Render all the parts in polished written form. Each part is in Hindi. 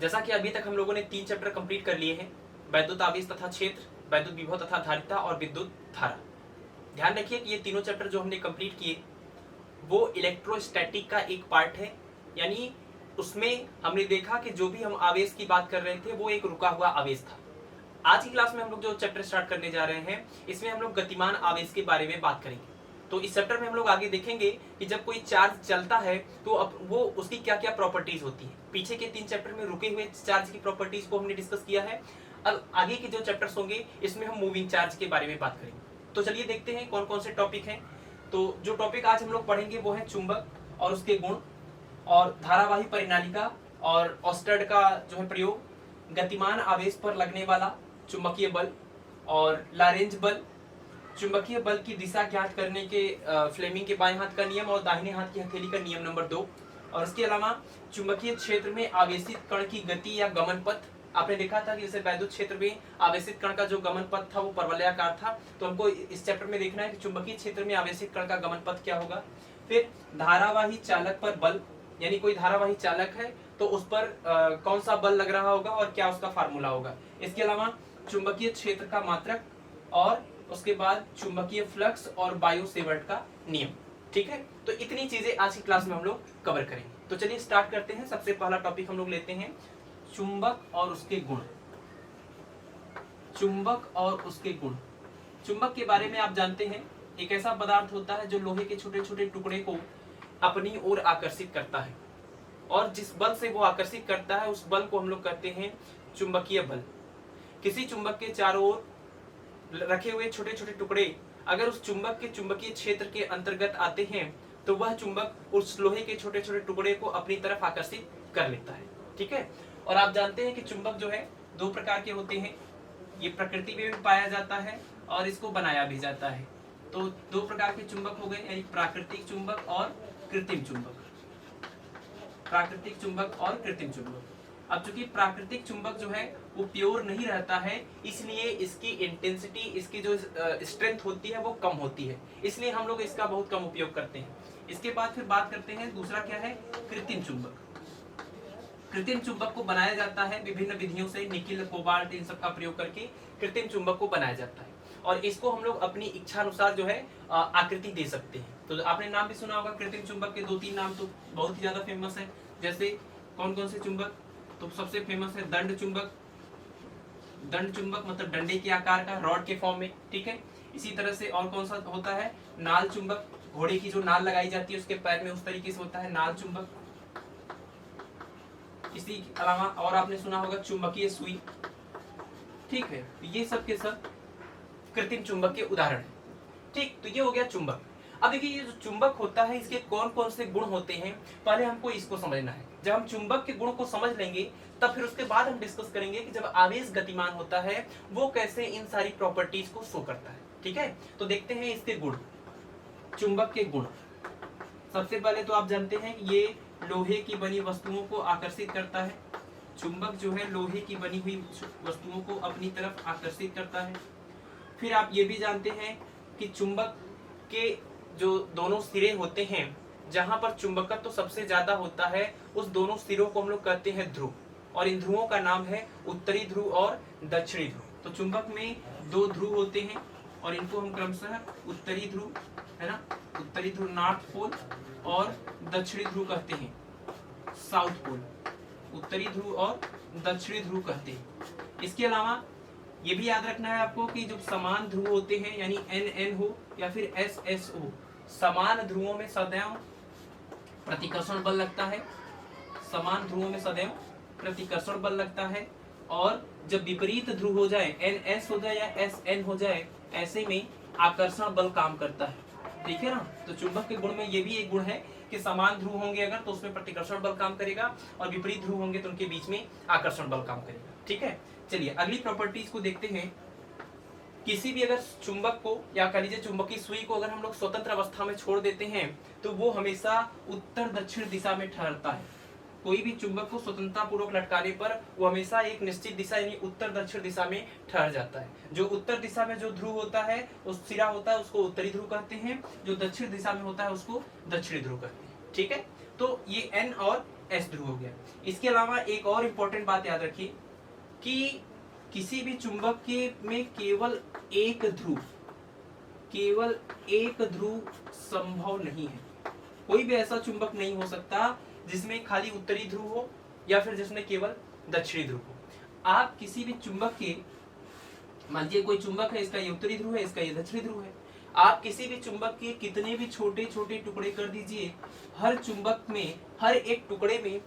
जैसा कि अभी तक हम लोगों ने 3 चैप्टर कंप्लीट कर लिए हैं, वैद्युत आवेश तथा क्षेत्र, वैद्युत विभव तथा धारिता और विद्युत धारा। ध्यान रखिए कि ये तीनों चैप्टर जो हमने कंप्लीट किए वो इलेक्ट्रोस्टैटिक का एक पार्ट है, यानी उसमें हमने देखा कि जो भी हम आवेश की बात कर रहे थे वो एक रुका हुआ आवेश था। आज की क्लास में हम लोग जो चैप्टर स्टार्ट करने जा रहे हैं इसमें हम लोग गतिमान आवेश के बारे में बात करेंगे। तो इस चैप्टर में हम लोग आगे देखेंगे कि जब कोई चार्ज चलता है तो अब वो उसकी क्या क्या प्रॉपर्टीज होती है। पीछे के 3 चैप्टर में रुके हुए चार्ज की प्रॉपर्टीज को हमने डिस्कस किया है। अब आगे के जो चैप्टर्स होंगे इसमें हम मूविंग चार्ज के बारे में बात करेंगे। तो चलिए देखते हैं कौन कौन से टॉपिक हैं। तो जो टॉपिक आज हम लोग पढ़ेंगे वो है चुंबक और उसके गुण, और धारावाही परिनालिका और ऑस्टर्ड का जो है प्रयोग, गतिमान आवेश पर लगने वाला चुंबकीय बल और लारेंज बल, चुंबकीय बल की दिशा ज्ञात करने के फ्लेमिंग के बाएं हाथ का नियम और दाहिने हाथ की हथेली का नियम नंबर 2, और इसके अलावा चुंबकीय क्षेत्र में आवेशित कण की गति या गमन पथ। आपने देखा था कि जैसे वैद्युत क्षेत्र में आवेशित कण का जो गमन पथ था वो परवलयाकार था, तो हमको इस चैप्टर में देखना है कि चुंबकीय क्षेत्र में आवेशित कण का गमन पथ क्या होगा। फिर धारावाही चालक पर बल, यानी कोई धारावाही चालक है तो उस पर कौन सा बल लग रहा होगा और क्या उसका फार्मूला होगा। इसके अलावा चुंबकीय क्षेत्र का मात्रक और उसके बाद चुंबकीय फ्लक्स और बायो सेवर्ट का नियम। ठीक है, तो इतनी चीजें आज की क्लास में हम लोग कवर करेंगे। तो चलिए स्टार्ट करते हैं। सबसे पहला टॉपिक हम लोग लेते हैं चुंबक और उसके गुण। चुंबक और उसके गुण। चुंबक के बारे में आप जानते हैं, एक ऐसा पदार्थ होता है जो लोहे के छोटे छोटे टुकड़े को अपनी ओर आकर्षित करता है, और जिस बल से वो आकर्षित करता है उस बल को हम लोग कहते हैं चुंबकीय बल। किसी चुंबक के चारों ओर रखे हुए छोटे छोटे टुकड़े अगर उस चुंबक के चुंबकीय क्षेत्र के अंतर्गत आते हैं तो वह चुंबक उस लोहे के छोटे छोटे टुकड़े को अपनी तरफ आकर्षित कर लेता है। ठीक है, और आप जानते हैं कि चुंबक जो है 2 प्रकार के होते हैं। ये प्रकृति में भी पाया जाता है और इसको बनाया भी जाता है। तो 2 प्रकार के चुंबक हो गए, यानी प्राकृतिक चुंबक और कृत्रिम चुंबक। प्राकृतिक चुंबक और कृत्रिम चुंबक। अब चूंकि प्राकृतिक चुंबक जो है वो प्योर नहीं रहता है, इसलिए इसकी इंटेंसिटी, इसकी जो स्ट्रेंथ होती है वो कम होती है, इसलिए हम लोग इसका बहुत कम उपयोग करते हैं। इसके बाद फिर बात करते हैं दूसरा क्या है, कृत्रिम चुंबक। कृत्रिम चुंबक को बनाया जाता है विभिन्न विधियों से, निकिल, कोबाल्ट, इन सब का प्रयोग करके कृत्रिम चुंबक को बनाया जाता है, और इसको हम लोग अपनी इच्छा अनुसार जो है आकृति दे सकते हैं। तो आपने नाम भी सुना होगा कृत्रिम चुंबक के 2-3 नाम तो बहुत ही ज्यादा फेमस है। जैसे कौन कौन से चुंबक, तो सबसे फेमस है दंड चुंबक। दंड चुंबक मतलब डंडे के आकार का, रॉड के फॉर्म में। ठीक है, इसी तरह से और कौन सा होता है, नाल चुंबक। घोड़े की जो नाल लगाई जाती है उसके पैर में उस तरीके से होता है नाल चुंबक। इसी के अलावा और आपने सुना होगा चुंबकीय सुई। ठीक है, ये सब के सब कृत्रिम चुंबक के उदाहरण है। ठीक, तो ये हो गया चुंबक। अब देखिए ये जो चुंबक होता है इसके कौन कौन से गुण होते हैं, पहले हमको इसको समझना है। जब हम चुंबक के गुण को समझ लेंगे तब फिर उसके बाद हम डिस्कस करेंगे कि जब आवेश गतिमान होता है वो कैसे इन सारी प्रॉपर्टीज को शो करता है। ठीक है, तो देखते हैं इसके गुण, चुंबक के गुण। सबसे पहले तो आप जानते हैं ये लोहे की बनी वस्तुओं को आकर्षित करता है। चुंबक जो है लोहे की बनी हुई वस्तुओं को अपनी तरफ आकर्षित करता है। फिर आप ये भी जानते हैं कि चुंबक के जो दोनों सिरे होते हैं, जहां पर चुंबकत्व तो सबसे ज्यादा होता है, उस दोनों सिरों को हम लोग कहते हैं ध्रुव, और इन ध्रुवों का नाम है उत्तरी ध्रुव और दक्षिणी ध्रुव। तो चुंबक में 2 ध्रुव होते हैं और इनको हम क्रमशः उत्तरी ध्रुव, है ना, उत्तरी ध्रुव नॉर्थ पोल, और दक्षिणी ध्रुव कहते हैं साउथ पोल। उत्तरी ध्रुव और दक्षिणी ध्रुव कहते हैं। इसके अलावा ये भी याद रखना है आपको कि जो समान ध्रुव होते हैं, यानी NN हो या फिर SS हो, समान ध्रुवों में सदैव प्रतिकर्षण बल लगता है। समान ध्रुवों में सदैव प्रतिकर्षण बल लगता है, और जब विपरीत ध्रुव हो जाए, NS हो जाए या SN हो जाए, ऐसे में आकर्षण बल काम करता है। ठीक है ना, तो चुंबक के गुण में ये भी एक गुण है कि समान ध्रुव होंगे अगर तो उसमें प्रतिकर्षण बल काम करेगा, और विपरीत ध्रुव होंगे तो उनके बीच में आकर्षण बल काम करेगा। ठीक है, चलिए अगली प्रॉपर्टीज को देखते हैं। किसी भी अगर चुंबक को या कह लीजिए चुंबकीय सुई को अगर हम लोग स्वतंत्र अवस्था में छोड़ देते हैं तो वो हमेशा उत्तर दक्षिण दिशा में ठहरता है। कोई भी चुंबक को स्वतंत्रता पूर्वक लटकाने पर वो हमेशा एक निश्चित दिशा यानी उत्तर दक्षिण दिशा में ठहर जाता है। जो उत्तर दिशा में जो ध्रुव होता है, उस सिरा होता है, उसको उत्तरी ध्रुव कहते हैं। जो दक्षिण दिशा में होता है उसको दक्षिणी ध्रुव कहते हैं। ठीक है, तो ये N और एस ध्रुव हो गया। इसके अलावा एक और इंपॉर्टेंट बात याद रखिए कि किसी भी चुंबक के में केवल एक ध्रुव संभव नहीं है। कोई भी ऐसा चुंबक नहीं हो सकता जिसमें खाली उत्तरी ध्रुव हो या फिर जिसमें केवल दक्षिणी ध्रुव हो। आप किसी भी चुंबक के, मान लीजिए कोई चुंबक है, इसका ये उत्तरी ध्रुव है, इसका ये दक्षिणी ध्रुव है, आप किसी भी चुंबक के कितने भी छोटे छोटे टुकड़े कर दीजिए, हर चुंबक में हर एक टुकड़े में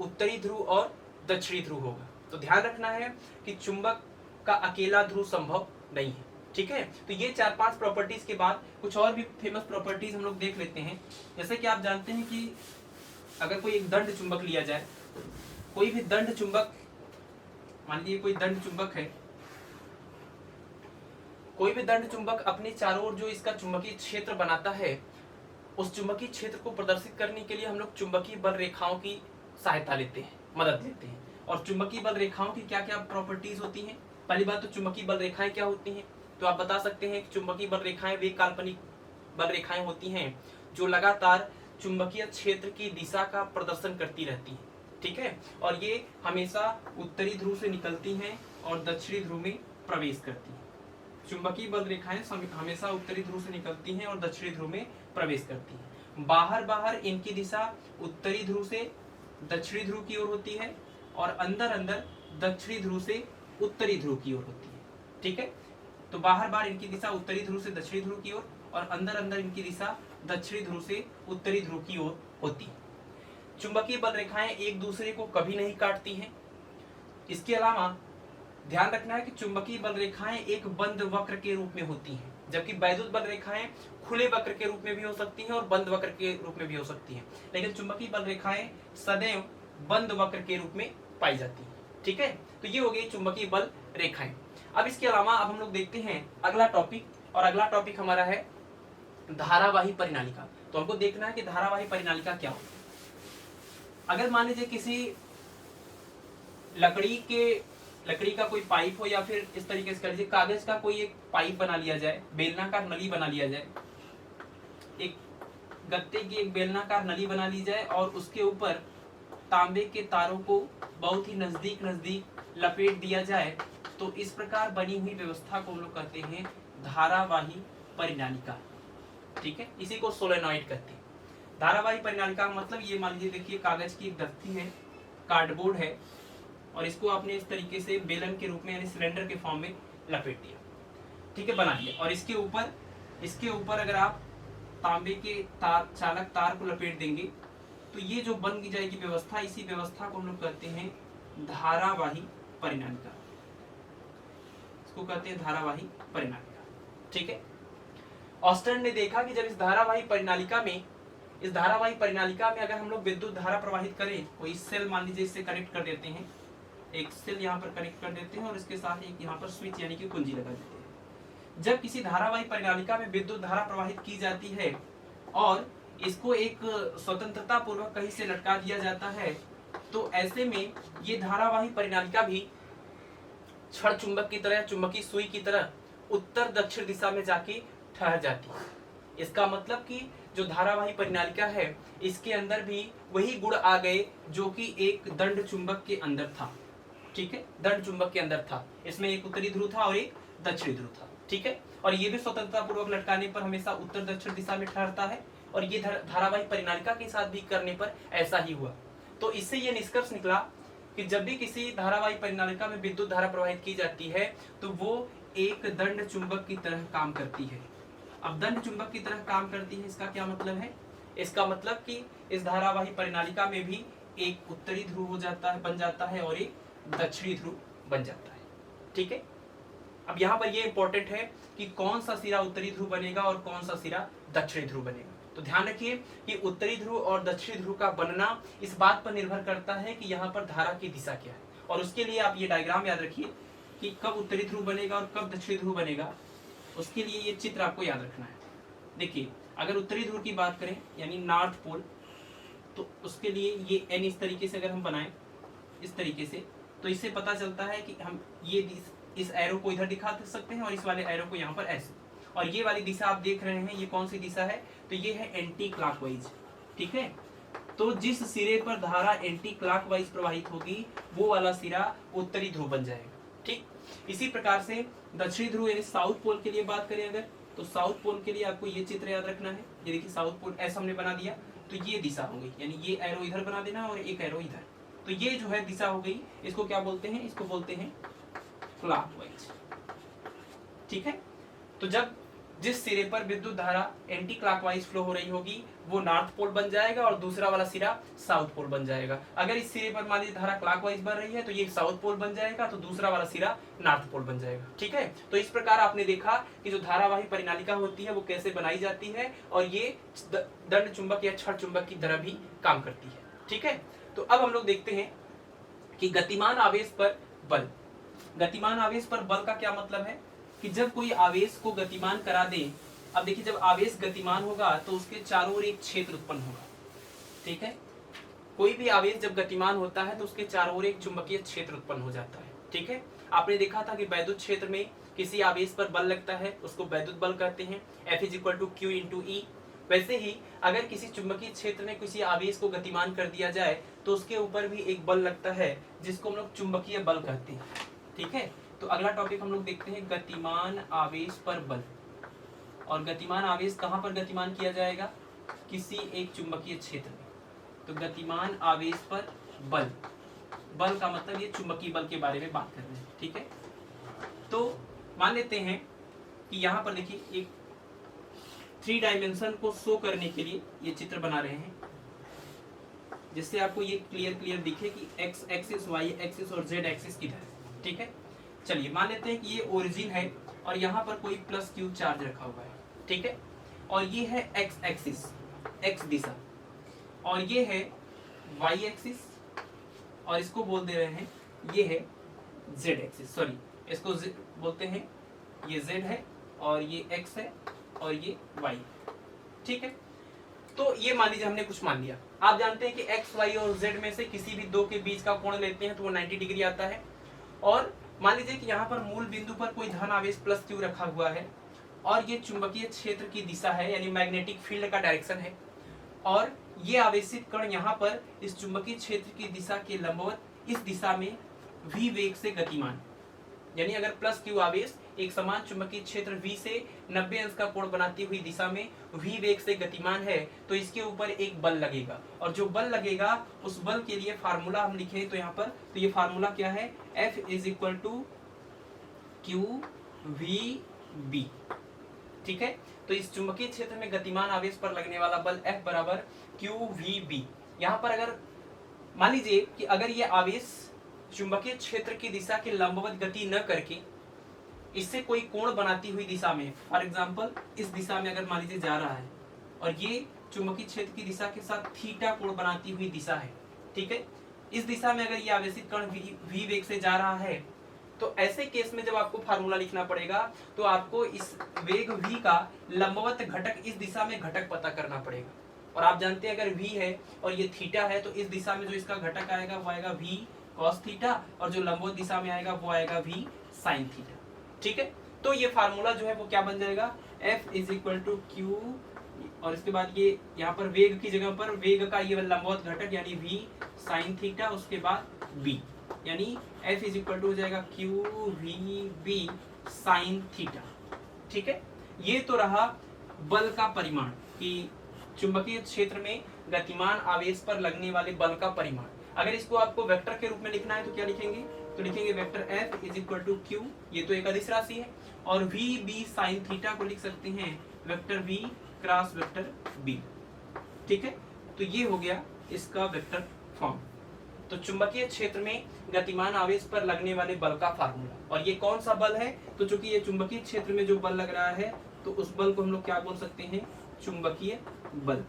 उत्तरी ध्रुव और दक्षिणी ध्रुव होगा। तो ध्यान रखना है कि चुंबक का अकेला ध्रुव संभव नहीं है। ठीक है, तो ये 4-5 प्रॉपर्टीज के बाद कुछ और भी फेमस प्रॉपर्टीज हम लोग देख लेते हैं। जैसे कि आप जानते हैं कि अगर कोई एक दंड चुंबक लिया जाए, कोई भी दंड चुंबक, मान लीजिए कोई दंड चुंबक है, कोई भी दंड चुंबक अपने चारों ओर जो इसका चुंबकीय क्षेत्र बनाता है, उस चुंबकीय क्षेत्र को प्रदर्शित करने के लिए हम लोग चुंबकीय बल रेखाओं की सहायता लेते हैं, मदद लेते हैं। और चुंबकीय बल रेखाओं की क्या क्या प्रॉपर्टीज होती हैं? पहली बात तो चुंबकीय बल रेखाएं क्या होती हैं, तो आप बता सकते हैं कि चुंबकीय बल रेखाएं वे काल्पनिक बल रेखाएं होती हैं जो लगातार चुंबकीय क्षेत्र की दिशा का प्रदर्शन करती रहती हैं। ठीक है, और ये हमेशा उत्तरी ध्रुव से निकलती हैं और दक्षिणी ध्रुव में प्रवेश करती हैं। चुंबकीय बल रेखाएं हमेशा उत्तरी ध्रुव से निकलती हैं और दक्षिणी ध्रुव में प्रवेश करती हैं। बाहर इनकी दिशा उत्तरी ध्रुव से दक्षिणी ध्रुव की ओर होती है और अंदर दक्षिणी ध्रुव से उत्तरी ध्रुव की ओर होती है। ठीक है, तो बाहर इनकी दिशा उत्तरी ध्रुव से दक्षिणी ध्रुव की ओर और अंदर इनकी दिशा दक्षिणी ध्रुव से उत्तरी ध्रुव की ओर होती है। चुंबकीय बल रेखाएं एक दूसरे को कभी नहीं काटती हैं। इसके अलावा ध्यान रखना है कि चुंबकीय बल रेखाएं एक बंद वक्र के रूप में होती हैं, जबकि वैद्युत बल रेखाएं खुले वक्र के रूप में भी हो सकती हैं और बंद वक्र के रूप में भी हो सकती हैं, लेकिन चुंबकीय बल रेखाएं सदैव बंद वक्र के रूप में पाई जाती हैं। ठीक है, तो ये हो गई चुंबकीय बल रेखाएं। अब इसके अलावा अब हम लोग देखते हैं अगला टॉपिक, और अगला टॉपिक हमारा है धारावाही परिनालिका। तो हमको देखना है कि धारावाही परिनालिका क्या होती है। अगर मान लीजिए किसी लकड़ी का कोई पाइप हो, या फिर इस तरीके से कर लीजिए कागज का कोई एक पाइप बना लिया जाए, बेलनाकार नली बना लिया जाए, एक गत्ते की एक बेलनाकार नली बना ली जाए और उसके ऊपर तांबे के तारों को बहुत ही नजदीक लपेट दिया जाए, तो इस प्रकार बनी हुई व्यवस्था को हम लोग कहते हैं धारावाही परिनालिका। ठीक है, इसी को सोलेनॉइड कहते हैं। धारावाही परिनालिका का मतलब ये, मान लीजिए देखिए कागज की एक गत्ती है, कार्डबोर्ड है, और इसको आपने इस तरीके से बेलन के रूप में यानी सिलेंडर के फॉर्म में लपेट दिया। ठीक है, बना दिया, और इसके ऊपर अगर आप तांबे के चालक तार को लपेट देंगे तो ये जो बन जाएगी व्यवस्था, इसी व्यवस्था को हम लोग कहते हैं धारावाही परिनालिका। इसको कहते हैं धारावाही परिनालिका। ठीक है, ऑस्टर्न ने देखा कि जब इस धारावाही परिनालिका में अगर हम लोग विद्युत धारा प्रवाहित करें, कोई सेल मान लीजिए इससे कनेक्ट कर देते हैं, एक सेल यहाँ पर कनेक्ट कर देते हैं और इसके साथ एक यहाँ पर स्विच यानी कि कुंजी लगा देते हैं। जब किसी धारावाही परिनालिका में विद्युत धारा प्रवाहित की जाती है और इसको एक स्वतंत्रता पूर्वक कहीं से लटका दिया जाता है, तो ऐसे में ये धारावाही परिनालिका भी छड़ चुंबक की तरह, चुंबकीय सुई की तरह उत्तर दक्षिण दिशा में जाके ठहर जाती है। इसका मतलब कि जो धारावाही परिनालिका है, इसके अंदर भी वही गुण आ गए जो कि एक दंड चुंबक के अंदर था। ठीक है, दंड चुंबक के अंदर था, इसमें एक उत्तरी ध्रुव था और एक दक्षिणी ध्रुव था। ठीक है, और ये भी स्वतंत्रता पूर्वक लटकाने पर हमेशा उत्तर दक्षिण दिशा में ठहरता है, और ये धारावाही परिनालिका के साथ भी करने पर ऐसा ही हुआ। तो इससे ये निष्कर्ष निकला कि जब भी किसी धारावाही परिनालिका में विद्युत धारा प्रवाहित की जाती है तो वो एक दंड चुंबक की तरह काम करती है। अब दंड चुंबक की तरह काम करती है, इसका क्या मतलब है? इसका मतलब कि इस धारावाही परिनालिका में भी एक उत्तरी ध्रुव हो जाता है, बन जाता है, और एक दक्षिणी ध्रुव बन जाता है। ठीक है, अब यहाँ पर ये इंपॉर्टेंट है कि कौन सा सिरा उत्तरी ध्रुव बनेगा और कौन सा सिरा दक्षिणी ध्रुव बनेगा। तो ध्यान रखिए कि उत्तरी ध्रुव और दक्षिणी ध्रुव का बनना इस बात पर निर्भर करता है कि यहाँ पर धारा की दिशा क्या है, और उसके लिए आप ये डायग्राम याद रखिए कि कब उत्तरी ध्रुव बनेगा और कब दक्षिणी ध्रुव बनेगा। उसके लिए ये चित्र आपको याद रखना है। देखिए, अगर उत्तरी ध्रुव की बात करें यानी नॉर्थ पोल, तो उसके लिए ये एन इस तरीके से अगर हम बनाएं इस तरीके से, तो इससे पता चलता है कि हम ये इस एरो को इधर दिखा सकते हैं और इस वाले एरो को यहाँ पर ऐसे, और ये वाली दिशा आप देख रहे हैं ये कौन सी दिशा है, तो ये है एंटी क्लॉकवाइज। ठीक है, तो जिस सिरे पर धारा एंटी क्लॉकवाइज प्रवाहित होगी वो वाला सिरा उत्तरी ध्रुव बन जाएगा। ठीक, इसी प्रकार से दक्षिणी ध्रुव यानी साउथ पोल के लिए बात करें अगर, तो साउथ पोल के लिए आपको ये चित्र याद रखना है। ये देखिए साउथ पोल ऐसा हमने बना दिया, तो ये दिशा हो गई, यानी ये एरो इधर बना देना और एक एरो इधर, तो ये जो है दिशा हो गई। इसको क्या बोलते हैं, इसको बोलते हैं क्लॉकवाइज। ठीक है, तो जब जिस सिरे पर विद्युत धारा एंटी क्लॉकवाइज फ्लो हो रही होगी वो नॉर्थ पोल बन जाएगा और दूसरा वाला सिरा साउथ पोल बन जाएगा। अगर इस सिरे पर मान लीजिए धारा क्लॉकवाइज बन रही है तो ये साउथ पोल बन जाएगा, तो दूसरा वाला सिरा नॉर्थ पोल बन जाएगा। ठीक है, तो इस प्रकार आपने देखा कि जो धारावाही परिनालिका होती है वो कैसे बनाई जाती है और ये दंड चुंबक या छड़ चुंबक की तरह भी काम करती है। ठीक है, तो अब हम लोग देखते हैं कि गतिमान आवेश पर बल। गतिमान आवेश पर बल का क्या मतलब है कि जब कोई आवेश को गतिमान करा दे, अब देखिए जब आवेश गतिमान होगा तो उसके चारों ओर एक क्षेत्र उत्पन्न होगा। ठीक है, कोई भी आवेश जब गतिमान होता है तो उसके चारों ओर एक चुंबकीय क्षेत्र उत्पन्न हो जाता है। ठीक है, आपने देखा था कि वैद्युत क्षेत्र में किसी आवेश पर बल लगता है उसको वैद्युत बल कहते हैं, F = Q × E। वैसे ही अगर किसी चुंबकीय क्षेत्र में किसी आवेश को गतिमान कर दिया जाए तो उसके ऊपर भी एक बल लगता है जिसको हम लोग चुंबकीय बल कहते हैं। ठीक है, तो अगला टॉपिक हम लोग देखते हैं गतिमान आवेश पर बल। और गतिमान आवेश कहां पर गतिमान किया जाएगा, किसी एक चुंबकीय क्षेत्र में। तो गतिमान आवेश पर बल, बल का मतलब ये चुंबकीय बल के बारे में बात कर रहे हैं। ठीक है, तो मान लेते हैं कि यहाँ पर देखिए एक 3 डायमेंशन को शो करने के लिए ये चित्र बना रहे हैं जिससे आपको ये क्लियर दिखे कि x एक्सिस, y एक्सिस और z एक्सिस किधर है। ठीक है, चलिए मान लेते हैं कि ये ओरिजिन है और यहाँ पर कोई +q चार्ज रखा हुआ है। ठीक है, और ये है x एक्सिस, x दिशा, और ये है y एक्सिस और इसको बोल दे रहे हैं ये है z एक्सिस, सॉरी इसको बोलते हैं ये z है और ये x है और ये y। ठीक है, तो ये मान लीजिए हमने कुछ मान लिया। आप जानते हैं कि x, y और z में से किसी भी दो के बीच का कोण लेते हैं तो वो 90 डिग्री आता है। और मान लीजिए कि यहाँ पर मूल बिंदु पर कोई धन आवेश +q रखा हुआ है और ये चुंबकीय क्षेत्र की दिशा है यानी मैग्नेटिक फील्ड का डायरेक्शन है, और ये आवेशित कण यहाँ पर इस चुंबकीय क्षेत्र की दिशा के लंबवत इस दिशा में v वेग से गतिमान, यानी अगर +q आवेश एक समान चुंबकीय क्षेत्र v से 90 अंश का कोण बनाती हुई दिशा में v वेग से गतिमान है तो इसके ऊपर एक बल लगेगा, और जो बल लगेगा उस बल के लिए फार्मूला हम लिखें तो यहाँ पर, तो ये फार्मूला क्या है, F = QVB। ठीक है, तो इस चुंबकीय क्षेत्र में गतिमान आवेश पर लगने वाला बल F = QVB। यहाँ पर अगर मान लीजिए कि अगर ये आवेश चुंबकीय क्षेत्र की दिशा के लंबवत गति न करके इससे कोई कोण बनाती हुई दिशा में, फॉर एग्जांपल इस दिशा में अगर मान लीजिए जा रहा है और ये चुंबकीय क्षेत्र की दिशा के साथ थीटा कोण बनाती हुई दिशा है। ठीक है, इस दिशा में अगर ये आवेशित कण v वेग से जा रहा है तो ऐसे केस में जब आपको फार्मूला लिखना पड़ेगा तो आपको इस वेग v का लंबवत घटक इस दिशा में घटक पता करना पड़ेगा। और आप जानते हैं अगर v है और ये थीटा है तो इस दिशा में जो इसका घटक आएगा वो आएगा v cos थीटा, और जो लंबवत दिशा में आएगा वो आएगा v sin थीटा। ठीक है, तो ये फार्मूला जो है वो क्या बन जाएगा, F = Q, और इसके बाद ये यहाँ पर वेग की जगह पर वेग का ये लंबवत घटक यानी v sin थीटा, उसके बाद b, यानी F = हो जाएगा QVB sin थीटा। ठीक है, ये तो रहा बल का परिमाण कि चुंबकीय क्षेत्र में गतिमान आवेश पर लगने वाले बल का परिमाण। अगर इसको आपको वेक्टर के रूप में लिखना है तो क्या लिखेंगे, तो लिखेंगे वेक्टर F = Q, ये तो एक अदिश राशि है, और VB sin थीटा को लिख सकते हैं vector V cross vector B। ठीक है, तो ये हो गया इसका वेक्टर फॉर्म। तो चुंबकीय क्षेत्र में गतिमान आवेश पर लगने वाले बल का फार्मूला, और ये कौन सा बल है, तो चूंकि ये चुंबकीय क्षेत्र में जो बल लग रहा है तो उस बल को हम लोग क्या बोल सकते हैं, चुंबकीय बल।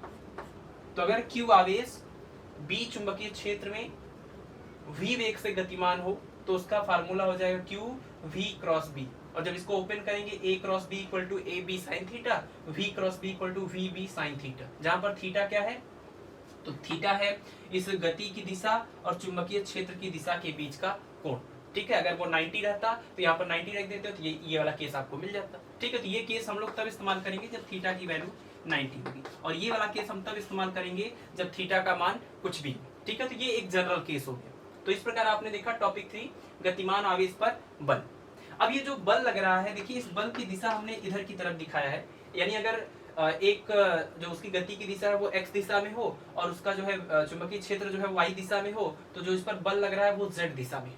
तो अगर Q आवेश B चुंबकीय क्षेत्र में V वेग से गतिमान हो तो उसका फार्मूला हो जाएगा QV क्रॉस B, और जब इसको ओपन करेंगे A cross B = AB sin theta, V cross B = VB sin theta, जहां पर थीटा क्या है, तो थीटा है इस गति की दिशा और चुंबकीय क्षेत्र की दिशा के बीच का कोण। ठीक है, अगर वो 90 रहता तो यहाँ पर 90 रख देते तो ये वाला केस आपको मिल जाता। ठीक है, तो ये केस हम लोग तब इस्तेमाल करेंगे जब थीटा की वैल्यू 90 होगी। और ये वाला केस हम तब इस्तेमाल करेंगे जब थीटा का मान कुछ भी, ठीक है। तो ये एक जनरल केस हो गया। तो इस प्रकार आपने देखा टॉपिक 3 गतिमान आवेश पर बल। अब ये जो बल लग रहा है, देखिए इस बल की दिशा हमने इधर की तरफ दिखाया है, यानी अगर एक जो उसकी गति की दिशा है वो x दिशा में हो और उसका जो है चुंबकीय क्षेत्र जो है y दिशा में हो, तो जो इस पर बल लग रहा है वो z दिशा में।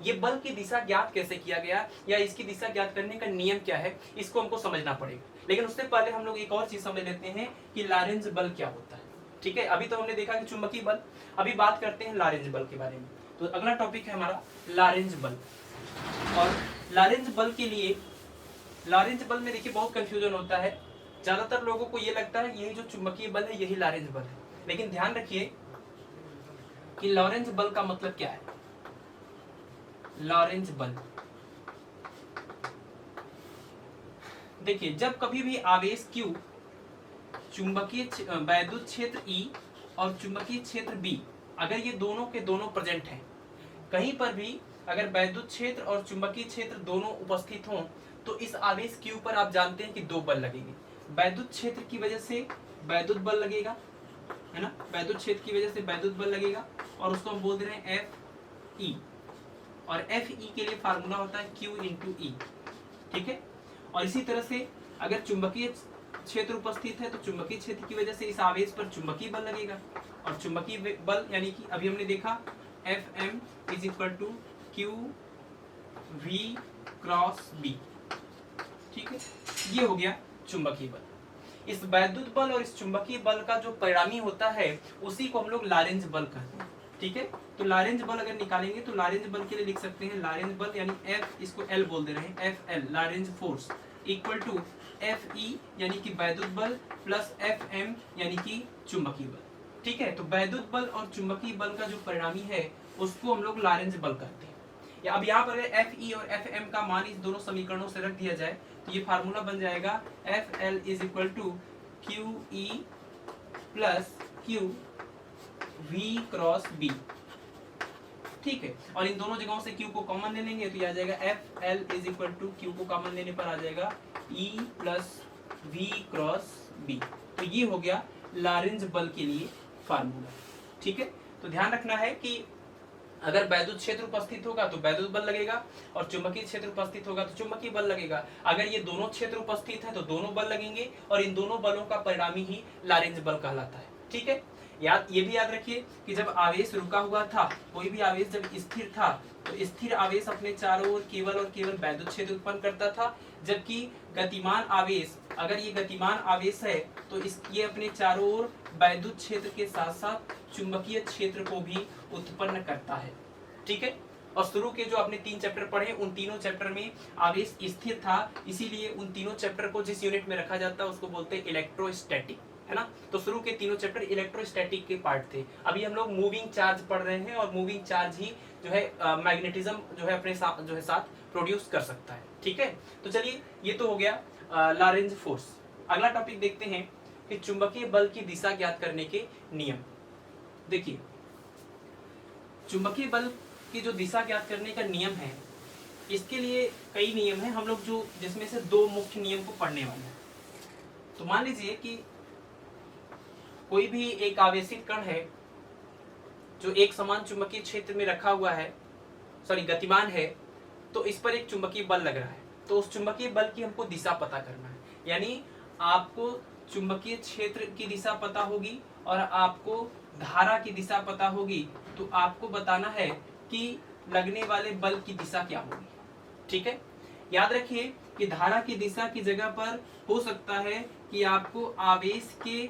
ये बल की दिशा ज्ञात कैसे किया गया या इसकी दिशा ज्ञात करने का नियम क्या है, इसको हमको समझना पड़ेगा। लेकिन उससे पहले हम लोग एक और चीज समझ लेते हैं कि लॉरेंज बल क्या होता है, ठीक है। अभी तो हमने देखा कि चुंबकीय बल, अभी बात करते हैं लॉरेंज बल के बारे में। तो अगला टॉपिक है हमारा लॉरेंज बल। और लॉरेंज बल के लिए, लॉरेंज बल में देखिए बहुत कंफ्यूजन होता है। ज्यादातर लोगों को ये लगता है यही जो चुंबकीय बल है यही लॉरेंज बल है, लेकिन ध्यान रखिए कि लॉरेंज बल का मतलब क्या है। लॉरेंज बल, देखिए जब कभी भी आवेश Q चुंबकीय वैद्युत क्षेत्र E और चुंबकीय क्षेत्र B, अगर ये दोनों के दोनों प्रेजेंट हैं, कहीं पर भी अगर वैद्युत क्षेत्र और चुंबकीय क्षेत्र दोनों उपस्थित हों, तो इस आवेश Q पर आप जानते हैं कि दो बल लगेंगे। वैद्युत क्षेत्र की वजह से वैद्युत बल लगेगा, है ना, वैद्युत क्षेत्र की वजह से वैद्युत बल लगेगा और उसको हम बोल दे रहे हैं Fe। और Fe के लिए फार्मूला होता है Q इंटू E, ठीक है। और इसी तरह से अगर चुंबकीय क्षेत्र उपस्थित है तो चुंबकीय क्षेत्र की वजह से इस आवेश पर चुंबकीय बल लगेगा। और चुंबकीय बल यानी कि अभी हमने देखा Fm is equal to Q V cross B, ठीक है। ये हो गया चुंबकीय बल। इस वैद्युत बल और इस चुंबकीय बल का जो परिणामी होता है उसी को हम लोग लॉरेंज बल कहते हैं, ठीक है। तो लॉरेंज बल अगर निकालेंगे तो लॉरेंज बल के लिए लिख सकते हैं लॉरेंज बल यानी F, इसको L बोल दे रहे हैं, FL Lorentz force equal to Fe यानी कि वैद्युत बल प्लस Fm यानी कि चुंबकीय बल, ठीक है। तो वैद्युत बल और चुंबकीय बल का जो परिणामी है उसको हम लोग लॉरेंज बल कहते हैं। या अब यहाँ पर Fe और Fm का मान इस दोनों समीकरणों से रख दिया जाए तो ये फार्मूला बन जाएगा FL is equal to QE plus Q V cross B, ठीक है। और इन दोनों जगहों से Q को कॉमन ले लेंगे तो ये आ जाएगा FL is equal to Q को कॉमन लेने पर आ जाएगा E plus V cross B। तो ये हो गया लॉरेंज बल के लिए फार्मूला, ठीक है। तो ध्यान रखना है कि अगर वैद्युत क्षेत्र उपस्थित होगा तो वैद्युत बल लगेगा और चुंबकीय क्षेत्र उपस्थित होगा तो चुंबकीय बल लगेगा। अगर ये दोनों क्षेत्र उपस्थित है तो दोनों बल लगेंगे और इन दोनों बलों का परिणामी ही लॉरेंज बल कहलाता है, ठीक है। ये भी याद रखिए कि जब आवेश रुका हुआ था, कोई भी आवेश जब स्थिर था तो स्थिर आवेश अपने चारों ओर केवल और केवल वैद्युत क्षेत्र उत्पन्न करता था, जबकि गतिमान आवेश, अगर ये गतिमान आवेश है तो ये अपने चारों ओर वैद्युत क्षेत्र के साथ साथ चुंबकीय क्षेत्र को भी उत्पन्न करता है, ठीक है। और शुरू के जो आपने 3 चैप्टर पढ़े उन तीनों चैप्टर में आवेश स्थिर था, इसीलिए उन तीनों चैप्टर को जिस यूनिट में रखा जाता है उसको बोलते हैं इलेक्ट्रोस्टैटिक, है ना। तो शुरू के तीनों चैप्टर इलेक्ट्रोस्टैटिक के पार्ट थे। अभी हम लोग मूविंग चार्ज पढ़ रहे हैं और मूविंग चार्ज ही जो है मैग्नेटिज्म जो है अपने साथ प्रोड्यूस कर सकता है, ठीक है। तो चलिए ये तो हो गया लॉरेंज फोर्स। अगला टॉपिक देखते हैं कि चुंबकीय बल की दिशा ज्ञात करने के नियम। देखिए चुंबकीय बल की जो दिशा ज्ञात करने का नियम है, इसके लिए कई नियम हैं, हम लोग जो जिसमें से 2 मुख्य नियम को पढ़ने वाले हैं। तो मान लीजिए कि कोई भी एक आवेशित कण है जो एक समान चुंबकीय क्षेत्र में रखा हुआ है, गतिमान है, तो इस पर एक चुंबकीय बल लग रहा है। तो उस चुंबकीय बल की हमको दिशा पता करना है, यानी आपको चुंबकीय क्षेत्र की दिशा पता होगी और आपको धारा की दिशा पता होगी, तो आपको बताना है कि लगने वाले बल की दिशा क्या होगी, ठीक है। याद रखिए कि धारा की दिशा की जगह पर हो सकता है कि आपको आवेश के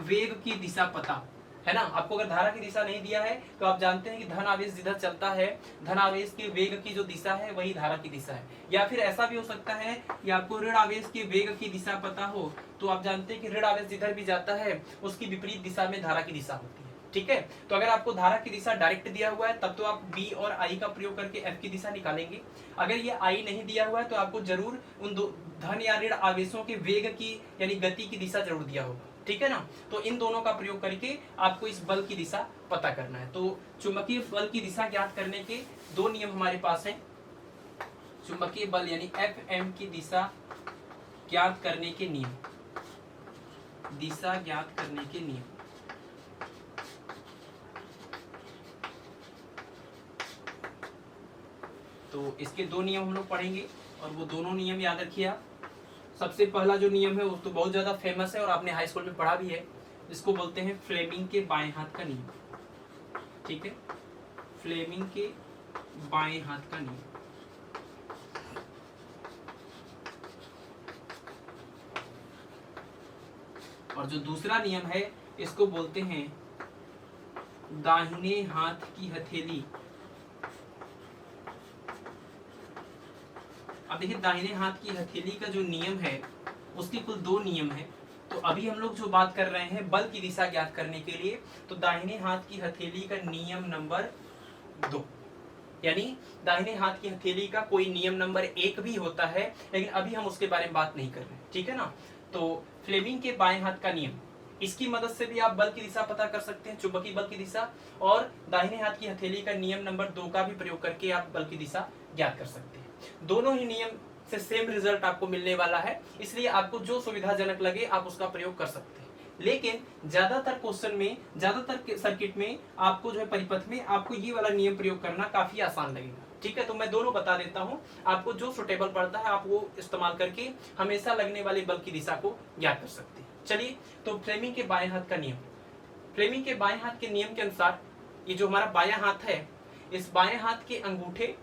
वेग की दिशा पता, है ना। आपको अगर धारा की दिशा नहीं दिया है तो आप जानते हैं कि धन आवेश जिधर चलता है, धन आवेश के वेग की जो दिशा है वही धारा की दिशा है। या फिर ऐसा भी हो सकता है कि आपको ऋण आवेश के वेग की दिशा पता हो, तो आप जानते हैं कि ऋण आवेश जिधर भी जाता है उसकी विपरीत दिशा में धारा की दिशा होती है, ठीक है। तो अगर आपको धारा की दिशा डायरेक्ट दिया हुआ है तब तो आप B और I का प्रयोग करके F की दिशा निकालेंगे। अगर ये I नहीं दिया हुआ है तो आपको जरूर उन दो धन या ऋण आवेशों के वेग की यानी गति की दिशा जरूर दिया होगा, ठीक है ना। तो इन दोनों का प्रयोग करके आपको इस बल की दिशा पता करना है। तो चुंबकीय बल की दिशा ज्ञात करने के 2 नियम हमारे पास हैं। चुंबकीय बल यानी Fm की दिशा ज्ञात करने के नियम। दिशा ज्ञात करने के नियम। तो इसके दो नियम हम लोग पढ़ेंगे और वो दोनों नियम याद रखिए आप। सबसे पहला जो नियम है वो तो बहुत ज्यादा फेमस है और आपने हाई स्कूल में पढ़ा भी है, जिसको बोलते हैं फ्लेमिंग के बाएं हाथ का नियम। ठीक है, फ्लेमिंग के बाएं हाथ का नियम। और जो दूसरा नियम है इसको बोलते हैं दाहिने हाथ की हथेली। अब देखिए, दाहिने हाथ की हथेली का जो नियम है उसके कुल दो नियम है। तो अभी हम लोग जो बात कर रहे हैं बल की दिशा ज्ञात करने के लिए, तो दाहिने हाथ की हथेली का नियम नंबर 2, यानी दाहिने हाथ की हथेली का कोई नियम नंबर 1 भी होता है, लेकिन अभी हम उसके बारे में बात नहीं कर रहे, ठीक है ना। तो फ्लेमिंग के बाएं हाथ का नियम, इसकी मदद से भी आप बल की दिशा पता कर सकते हैं, चुंबकीय बल की दिशा, और दाहिने हाथ की हथेली का नियम नंबर 2 का भी प्रयोग करके आप बल की दिशा ज्ञात कर सकते हैं। दोनों ही नियम से सेम रिजल्ट आपको मिलने वाला है, इसलिए आपको जो सुविधाजनक लगे आप उसका प्रयोग कर सकते हैं। लेकिन ज्यादातर क्वेश्चन में, ज्यादातर सर्किट में आपको जो है परिपथ में आपको ये वाला नियम प्रयोग करना काफी आसान लगेगा। ठीक है, तो मैं दोनों बता देता हूं, आपको जो सुटेबल पड़ता है आप वो इस्तेमाल करके हमेशा लगने वाले बल की दिशा को ज्ञात कर सकते हैं। चलिए, तो फ्लेमिंग के बाएं हाथ का नियम। फ्लेमिंग के बाएं हाथ के नियम के अनुसार ये जो हमारा बायां हाथ है, इस बाएं हाथ के अंगूठे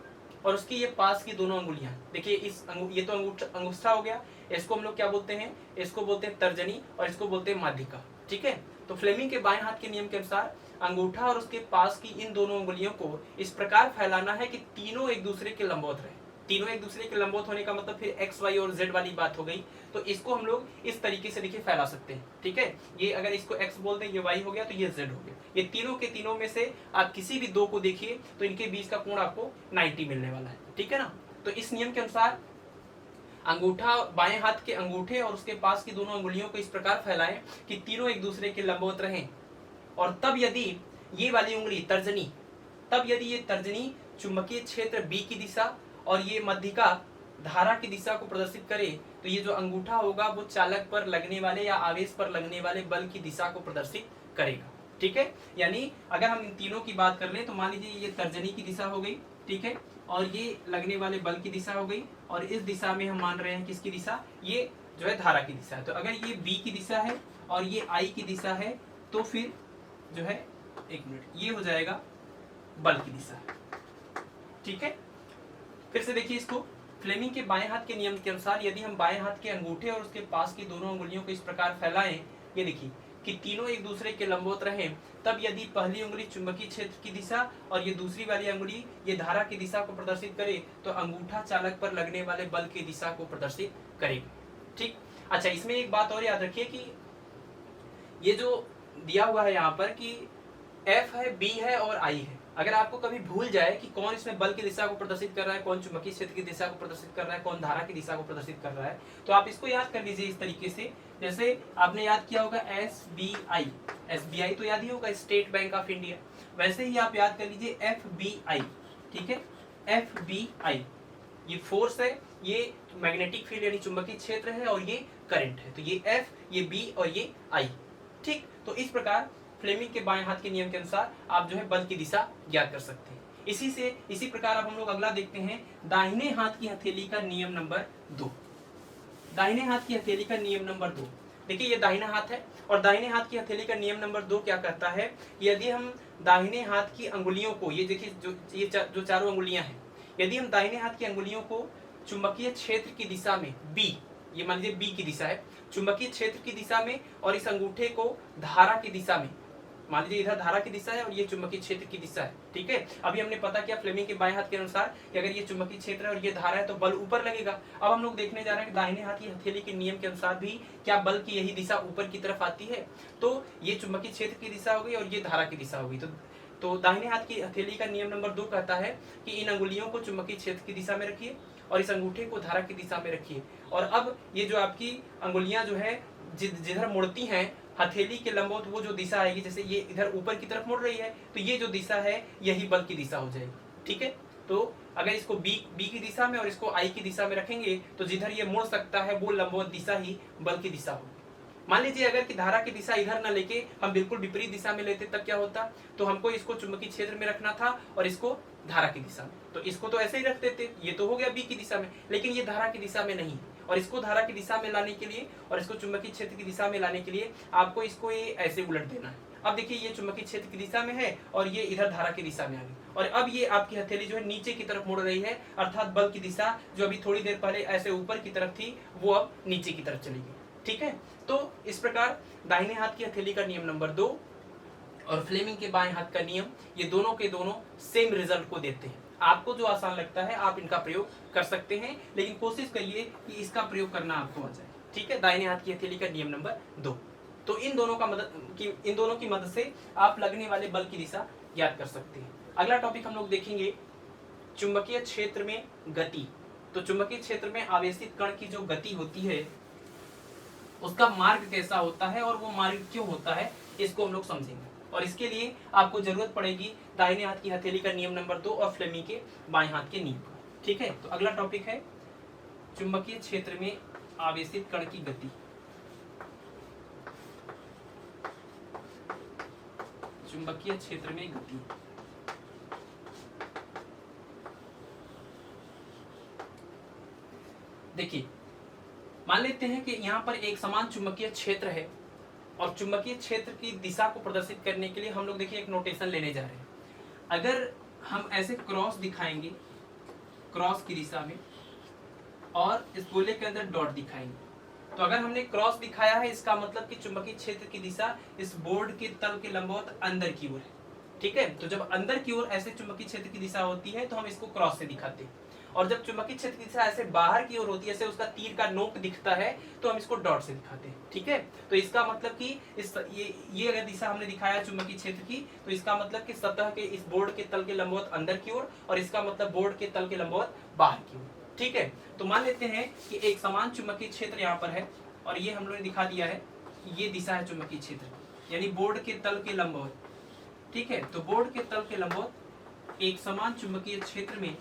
और उसकी ये पास की दोनों अंगुलियां, देखिए ये तो अंगूठा हो गया, इसको हम लोग क्या बोलते हैं, इसको बोलते हैं तर्जनी और इसको बोलते हैं माध्यिका। ठीक है, तो फ्लेमिंग के बाएं हाथ के नियम के अनुसार अंगूठा और उसके पास की इन दोनों अंगुलियों को इस प्रकार फैलाना है कि तीनों एक दूसरे के लंबवत रहे। तीनों एक दूसरे के लंबवत होने का मतलब फिर एक्स वाई और जेड वाली बात हो गई। तो इसको हम लोग इस तरीके से देखिए फैला सकते हैं। ठीक है, ये अगर इसको एक्स बोल दें, ये वाई हो गया, तो ये जेड हो गया। ये तीनों के तीनों में से आप किसी भी दो को देखिए तो इनके बीच का कोण आपको 90 मिलने वाला है। ठीक है ना, तो इस नियम के अनुसार अंगूठा, बाएं हाथ के अंगूठे और उसके पास की दोनों अंगुलियों को इस प्रकार फैलाएं कि तीनों एक दूसरे के लंबवत रहें, और तब यदि ये वाली उंगली तर्जनी, तब यदि ये तर्जनी चुंबकीय क्षेत्र बी की दिशा और ये मध्यिका धारा की दिशा को प्रदर्शित करे, तो ये जो अंगूठा होगा वो चालक पर लगने वाले या आवेश पर लगने वाले बल की दिशा को प्रदर्शित करेगा। ठीक है, यानी अगर हम इन तीनों की बात कर ले तो मान लीजिए ये तर्जनी की दिशा हो गई, ठीक है, और ये लगने वाले बल की दिशा हो गई, और इस दिशा में हम मान रहे हैं किसकी दिशा, ये जो है धारा की दिशा है। तो अगर ये बी की दिशा है और ये आई की दिशा है, तो फिर जो है, एक मिनट, ये हो जाएगा बल की दिशा। ठीक है, फिर से देखिए इसको, फ्लेमिंग के बाएं हाथ के नियम के अनुसार यदि हम बाएं हाथ के अंगूठे और उसके पास की दोनों अंगुलियों को इस प्रकार फैलाएं, ये देखिए कि तीनों एक दूसरे के लंबवत रहें, तब यदि पहली उंगली चुंबकीय क्षेत्र की दिशा और ये दूसरी वाली अंगुली ये धारा की दिशा को प्रदर्शित करे, तो अंगूठा चालक पर लगने वाले बल की दिशा को प्रदर्शित करेगा। ठीक, अच्छा, इसमें एक बात और याद रखिए कि ये जो दिया हुआ है यहाँ पर कि F है, B है और I है, अगर आपको कभी भूल जाए कि कौन इसमें बल की दिशा को प्रदर्शित कर रहा है, कौन चुंबकीय क्षेत्र की दिशा को प्रदर्शित कर रहा है, कौन धारा की दिशा को प्रदर्शित कर रहा है, तो आप इसको याद कर लीजिए इस तरीके से। जैसे आपने याद किया होगा SBI, SBI तो याद ही होगा, स्टेट बैंक ऑफ इंडिया, वैसे ही आप याद कर लीजिए FBI। ठीक है, FBI ये फोर्स है, ये मैग्नेटिक फील्ड यानी चुंबकीय क्षेत्र है, और ये करंट है। तो ये F, ये B और ये I। ठीक, तो इस प्रकार फ्लेमिंग के बाएं हाथ के नियम के अनुसार आप जो है बल की दिशा ज्ञात कर सकते हैं। इसी प्रकार अब हम लोग अगला देखते हैं, दाहिने हाथ की हथेली का नियम नंबर 2। दाहिने हाथ की हथेली का नियम नंबर 2, देखिए ये दाहिना हाथ है, और दाहिने हाथ की हथेली का नियम नंबर 2 क्या कहता है, यदि हम दाहिने हाथ की अंगुलियों को, ये देखिए जो चारों अंगुलियां हैं, यदि हम दाहिने हाथ की अंगुलियों को चुंबकीय क्षेत्र की दिशा में बी, ये मान लीजिए बी की दिशा है, चुंबकीय क्षेत्र की दिशा में, और इस अंगूठे को धारा की दिशा में, मान लीजिए इधर धारा की दिशा है और ये चुंबकीय क्षेत्र की दिशा है। ठीक है, अभी हमने पता किया फ्लेमिंग के बाएं हाथ के अनुसार कि अगर ये चुंबकीय क्षेत्र है और ये धारा है तो बल ऊपर लगेगा। अब हम लोग देखने जा रहे हैं कि दाहिने हाथ की हथेली के नियम के अनुसार भी क्या बल की यही दिशा ऊपर की तरफ आती है, तो ये चुंबकीय क्षेत्र की दिशा हो गई और ये धारा की दिशा हो गई। तो दाहिने हाथ की हथेली का नियम नंबर 2 कहता है कि इन अंगुलियों को चुंबकीय क्षेत्र की दिशा में रखिए और इस अंगूठे को धारा की दिशा में रखिए, और अब ये जो आपकी अंगुलियां जो है जिधर मुड़ती हैं हथेली के लंबवत, वो जो दिशा आएगी, जैसे ये इधर ऊपर की तरफ मुड़ रही है, तो ये जो दिशा है यही बल की दिशा हो जाएगी। ठीक है, तो अगर इसको बी की दिशा में और इसको आई की दिशा में रखेंगे, तो जिधर ये मुड़ सकता है वो लंबवत दिशा ही बल की दिशा होगी। मान लीजिए अगर कि धारा की दिशा इधर ना लेके हम बिल्कुल विपरीत दिशा में लेते तब क्या होता, तो हमको इसको चुंबकीय क्षेत्र में रखना था और इसको धारा की दिशा में, तो इसको तो ऐसे ही रख देते, ये तो हो गया बी की दिशा में, लेकिन ये धारा की दिशा में नहीं, और इसको धारा की दिशा में लाने के लिए और इसको चुंबकीय क्षेत्र की दिशा में लाने के लिए आपको इसको ये ऐसे उलट देना है। अब देखिए ये चुंबकीय क्षेत्र की दिशा में है और ये इधर धारा की दिशा में आ गई, और अब ये आपकी हथेली जो है नीचे की तरफ मुड़ रही है, अर्थात बल की दिशा जो अभी थोड़ी देर पहले ऐसे ऊपर की तरफ थी वो अब नीचे की तरफ चली गई। ठीक है, तो इस प्रकार दाहिने हाथ की हथेली का नियम नंबर 2 और फ्लेमिंग के बाएं हाथ का नियम, ये दोनों के दोनों सेम रिजल्ट को देते हैं। आपको जो आसान लगता है आप इनका प्रयोग कर सकते हैं, लेकिन कोशिश करिए कि इसका प्रयोग करना आपको आ जाए। ठीक है, दाहिने हाथ की हथेली का नियम नंबर 2। तो इन दोनों की मदद से आप लगने वाले बल की दिशा ज्ञात कर सकते हैं। अगला टॉपिक हम लोग देखेंगे चुंबकीय क्षेत्र में गति। तो चुंबकीय क्षेत्र में आवेशित कण की जो गति होती है उसका मार्ग कैसा होता है और वो मार्ग क्यों होता है, इसको हम लोग समझेंगे, और इसके लिए आपको जरूरत पड़ेगी दाहिने हाथ की हथेली का नियम नंबर 2 और फ्लेमिंग के बाएं हाथ के नियम का। ठीक है, तो अगला टॉपिक है चुंबकीय क्षेत्र में आवेशित कण की गति। चुंबकीय क्षेत्र में गति, देखिए मान लेते हैं कि यहाँ पर एक समान चुंबकीय क्षेत्र है और चुंबकीय क्षेत्र की दिशा को प्रदर्शित करने के लिए हम लोग देखिए एक नोटेशन लेने जा रहे हैं। अगर हम ऐसे क्रॉस दिखाएंगे, क्रॉस की दिशा में, और इस गोले के अंदर डॉट दिखाएंगे, तो अगर हमने क्रॉस दिखाया है इसका मतलब कि चुंबकीय क्षेत्र की दिशा इस बोर्ड के तल के लंबवत अंदर की ओर है। ठीक है, तो जब अंदर की ओर ऐसे चुंबकीय क्षेत्र की दिशा होती है तो हम इसको क्रॉस से दिखाते हैं, और जब चुंबकीय क्षेत्र की दिशा ऐसे बाहर की ओर होती है, ऐसे उसका तीर का नोक दिखता है, तो हम इसको डॉट से दिखाते हैं। ठीक है, तो इसका मतलब कि ये अगर दिशा हमने दिखाया चुंबकीय क्षेत्र की, तो इसका मतलब कि सतह के इस बोर्ड के तल के लंबवत अंदर की ओर और इसका मतलब बोर्ड के तल के लंबवत बाहर की ओर। ठीक है, तो मान लेते हैं कि एक समान चुंबकीय क्षेत्र यहाँ पर है और ये हम लोगों ने दिखा दिया है कि ये दिशा है चुंबकीय क्षेत्र, यानी बोर्ड के तल के लंबवत। ठीक है, तो बोर्ड के तल के लंबवत एक समान चुंबकीय क्षेत्र में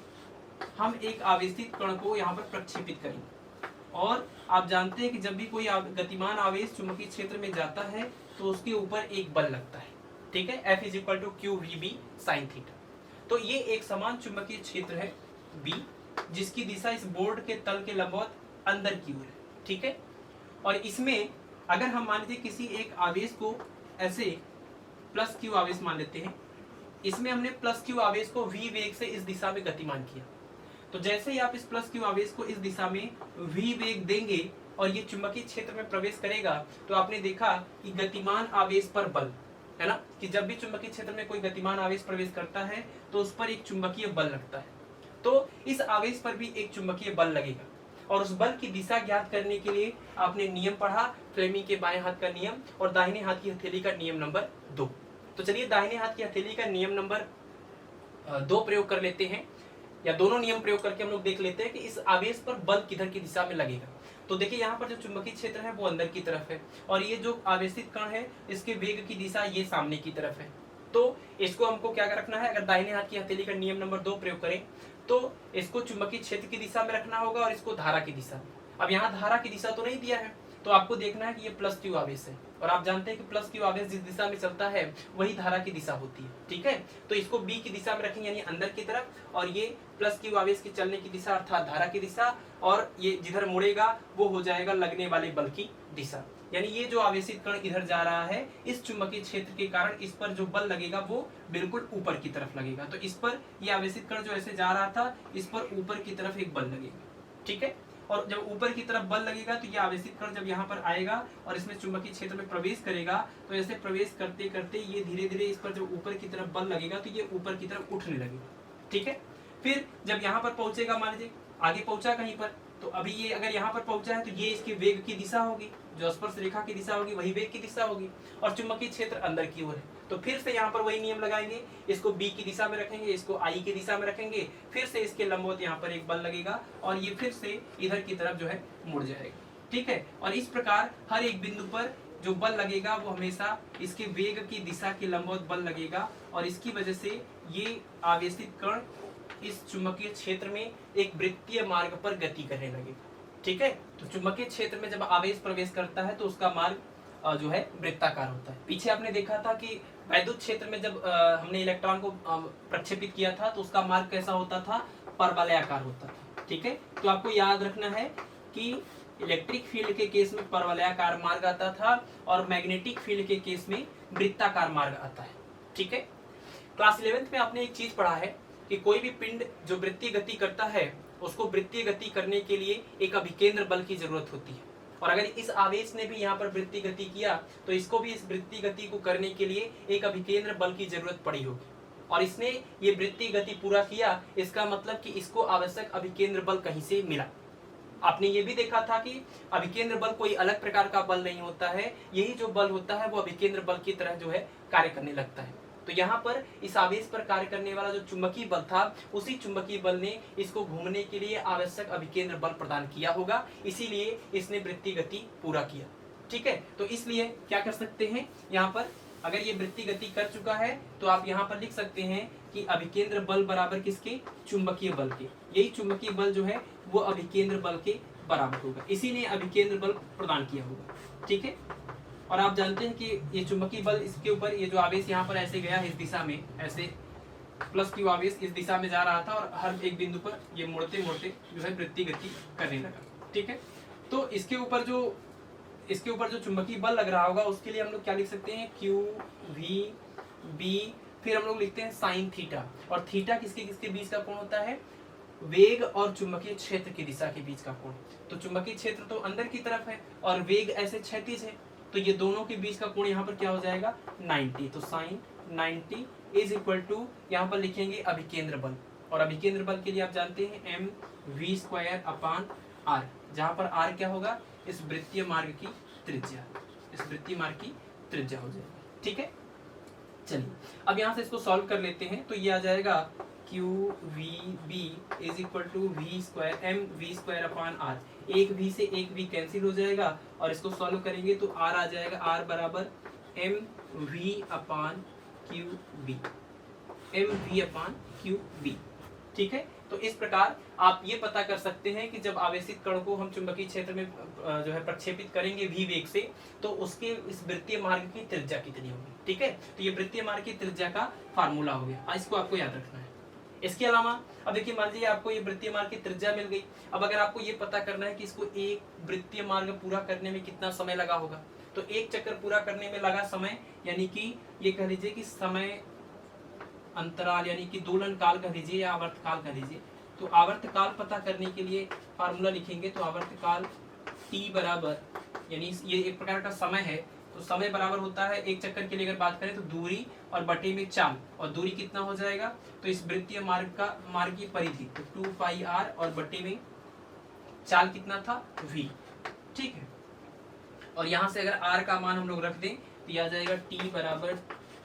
हम एक आवेशित कण को यहाँ पर प्रक्षेपित करेंगे, और आप जानते हैं कि जब भी कोई गतिमान आवेश चुंबकीय क्षेत्र में जाता है तो उसके ऊपर एक बल लगता है। ठीक है, F = QVB sin थीटा। तो ये एक समान चुंबकीय क्षेत्र है B, जिसकी दिशा इस बोर्ड के तल के लंबवत अंदर की ओर है। ठीक है, और इसमें अगर हम मान लीजिए किसी एक आवेश को ऐसे प्लस Q आवेश मान लेते हैं, इसमें हमने प्लस Q आवेश को V वेग से इस दिशा में गतिमान किया, तो जैसे ही आप इस प्लस Q आवेश को इस दिशा में V वेग देंगे और ये चुंबकीय क्षेत्र में प्रवेश करेगा, तो आपने देखा कि गतिमान आवेश पर बल है ना, कि जब भी चुंबकीय क्षेत्र में कोई गतिमान आवेश प्रवेश करता है तो उस पर एक चुंबकीय बल लगता है, तो इस आवेश पर भी एक चुंबकीय बल लगेगा, और उस बल की दिशा ज्ञात करने के लिए आपने नियम पढ़ा, फ्लेमिंग के बाएं हाथ का नियम और दाहिने हाथ की हथेली का नियम नंबर 2। तो चलिए दाहिने हाथ की हथेली का नियम नंबर 2 प्रयोग कर लेते हैं, या दोनों नियम प्रयोग करके हम लोग देख लेते हैं कि इस आवेश पर बल किधर की दिशा में लगेगा। तो देखिए यहाँ पर जो चुंबकीय क्षेत्र है वो अंदर की तरफ है, और ये जो आवेशित कण है इसके वेग की दिशा ये सामने की तरफ है। तो इसको हमको क्या रखना है, अगर दाहिने हाथ की हथेली का नियम नंबर 2 प्रयोग करें तो इसको चुंबकीय क्षेत्र की दिशा में रखना होगा और इसको धारा की दिशा। अब यहाँ धारा की दिशा तो नहीं दिया है, तो आपको देखना है कि ये प्लस Q आवेश है, और आप जानते हैं कि प्लस Q आवेश जिस दिशा में चलता है वही धारा की दिशा होती है। ठीक है, तो इसको B की दिशा में रखेंगे यानी अंदर की तरफ, और ये प्लस Q आवेश की चलने की दिशा अर्थात धारा की दिशा, और ये जिधर मुड़ेगा वो हो जाएगा लगने वाले बल की दिशा, यानी ये जो आवेशित कण इधर जा रहा है इस चुंबकीय क्षेत्र के कारण इस पर जो बल लगेगा वो बिल्कुल ऊपर की तरफ लगेगा। तो इस पर ये आवेशित कण जो ऐसे जा रहा था इस पर ऊपर की तरफ एक बल लगेगा। ठीक है, और जब ऊपर की तरफ बल लगेगा तो ये आवेशित कण जब यहाँ पर आएगा और इसमें चुंबकीय क्षेत्र में प्रवेश करेगा, तो ऐसे प्रवेश करते करते ये धीरे धीरे इस पर जब ऊपर की तरफ बल लगेगा तो ये ऊपर की तरफ उठने लगेगा। ठीक है, फिर जब यहाँ पर पहुंचेगा, मान लीजिए आगे पहुंचा कहीं पर, तो अभी ये अगर यहाँ पर पहुंचा है तो ये इसके वेग की दिशा होगी, जो स्पर्श रेखा की दिशा होगी वही वेग की दिशा होगी, और चुंबकीय क्षेत्र अंदर की ओर है, तो फिर से यहाँ पर वही नियम लगाएंगे, इसको B की दिशा में रखेंगे, इसको I की दिशा में रखेंगे, फिर से इसके लंबवत यहाँ पर एक बल लगेगा और ये फिर से इधर की तरफ जो है मुड़ जाएगा। ठीक है, और इस प्रकार हर एक बिंदु पर जो बल लगेगा वो हमेशा इसके वेग की दिशा के लंबवत बल लगेगा, और इसकी वजह से ये आवेशित कण इस चुंबकीय क्षेत्र में एक वृत्तीय मार्ग पर गति करने लगेगा। ठीक है। तो चुंबकीय क्षेत्र में जब आवेश प्रवेश करता है तो उसका मार्ग जो है वृत्ताकार होता है। पीछे आपने देखा था कि वैद्युत क्षेत्र में जब हमने इलेक्ट्रॉन को प्रक्षेपित किया था तो उसका मार्ग कैसा होता था, परवलयाकार होता था। ठीक है, तो आपको याद रखना है कि इलेक्ट्रिक फील्ड के केस में परवलयाकार मार्ग आता था और मैग्नेटिक फील्ड के केस में वृत्ताकार मार्ग आता है। ठीक है, क्लास 11th में आपने एक चीज पढ़ा है कि कोई भी पिंड जो वृत्तीय गति करता है उसको वृत्तीय गति करने के लिए एक अभिकेंद्र बल की जरूरत होती है। और अगर इस आवेश ने भी यहाँ पर वृत्तीय गति किया तो इसको भी इस वृत्तीय गति को करने के लिए एक अभिकेंद्र बल की जरूरत पड़ी होगी। और इसने ये वृत्तीय गति पूरा किया, इसका मतलब कि इसको आवश्यक अभिकेंद्र बल कहीं से मिला। आपने ये भी देखा था कि अभिकेंद्र बल कोई अलग प्रकार का बल नहीं होता है, यही जो बल होता है वो अभिकेंद्र बल की तरह जो है कार्य करने लगता है। तो यहाँ पर इस आवेश पर कार्य करने वाला जो चुंबकीय बल था, उसी चुंबकीय बल ने इसको घूमने के लिए आवश्यक अभिकेंद्र बल प्रदान किया होगा, इसीलिए इसने वृत्तीय गति पूरा किया। ठीक है, तो इसलिए क्या कर सकते हैं, यहाँ पर अगर ये वृत्तीय गति कर चुका है तो आप यहाँ पर लिख सकते हैं कि अभिकेंद्र बल बराबर किसके, चुंबकीय बल के। यही चुंबकीय बल जो है वो अभिकेंद्र बल के बराबर होगा, इसी ने अभिकेंद्र बल प्रदान किया होगा। ठीक है, और आप जानते हैं कि ये चुंबकीय बल, इसके ऊपर ये जो आवेश यहाँ पर ऐसे गया है इस दिशा में, ऐसे प्लस क्यू आवेश इस दिशा में जा रहा था और हर एक बिंदु पर ये मुड़ते मुड़ते जो है वृत्तीय गति करने लगा। ठीक है, तो इसके ऊपर जो चुंबकीय बल लग रहा होगा उसके लिए हम लोग क्या लिख सकते हैं, क्यू वी बी, फिर हम लोग लिखते हैं साइन थीटा। और थीटा किसके किसके बीच का कोण होता है, वेग और चुंबकीय क्षेत्र की दिशा के बीच का कोण। तो चुंबकीय क्षेत्र तो अंदर की तरफ है और वेग ऐसे क्षैतिज है, तो ये दोनों के बीच का कोण यहाँ पर क्या हो जाएगा, 90। तो साइन 90 इज इक्वल टू, यहाँ पर लिखेंगे अभिकेंद्र बल। और अभिकेंद्र बल के लिए आप जानते हैं mv² अपान r, जहाँ पर r क्या होगा, इस वृत्तीय मार्ग की त्रिज्या, इस वृत्तीय मार्ग की त्रिज्या हो जाएगी। ठीक है, चलिए अब यहाँ से इसको सॉल्व कर लेते हैं। तो ये आ जाएगा QVB is equal to mv² upon r। एक v से एक v कैंसिल हो जाएगा और इसको सॉल्व करेंगे तो r आ जाएगा, r बराबर mv अपान QB, mv अपान QB। ठीक है, तो इस प्रकार आप ये पता कर सकते हैं कि जब आवेशित कण को हम चुंबकीय क्षेत्र में जो है प्रक्षेपित करेंगे v वेग से, तो उसके इस वृत्तीय मार्ग की त्रिज्या कितनी होगी। ठीक है, तो ये वृत्तीय मार्ग की त्रिज्या का फार्मूला हो गया, इसको आपको याद रखना है। इसके अलावा अब देखिए, मान लीजिए आपको ये वृत्तीय मार्ग की त्रिज्या मिल गई। अब अगर आपको ये पता करना है कि इसको एक वृत्तीय मार्ग पूरा करने में कितना समय लगा होगा, तो एक चक्कर पूरा करने में लगा समय, यानी कि ये कह लीजिए कि समय अंतराल, यानी कि दोलन काल कह लीजिए या आवर्त काल कह लीजिए। तो आवर्त काल पता करने के लिए फार्मूला लिखेंगे, तो आवर्त काल t बराबर, यानी ये एक प्रकार का समय है, तो समय बराबर होता है, एक चक्कर के लिए अगर बात करें तो दूरी और बटे में चाल, और दूरी कितना हो जाएगा, तो इस वृत्तीय मार्ग की परिधि तो 2πr और बटे में चाल कितना था, v। ठीक है, और यहाँ से अगर r का मान हम लोग रख दें तो यह आ जाएगा t बराबर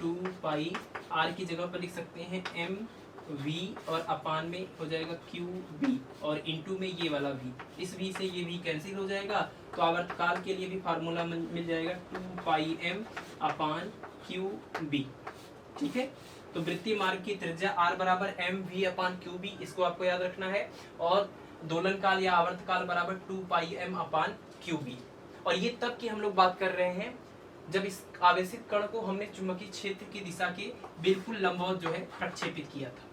2π, r की जगह पर लिख सकते हैं mv और अपान में हो जाएगा qb और इनटू में ये वाला v, इस v से ये v कैंसिल हो जाएगा। तो आवर्तकाल के लिए भी फार्मूला मिल जाएगा 2πm अपान qb। ठीक है, तो वृत्तीय मार्ग की त्रिज्या r बराबर mv अपान qb, इसको आपको याद रखना है। और दोलन काल या आवर्तकाल बराबर 2πm अपान qb। और ये तब की हम लोग बात कर रहे हैं जब इस आवेशित कण को हमने चुंबकीय क्षेत्र की दिशा के बिल्कुल लंबवत जो है प्रक्षेपित किया था।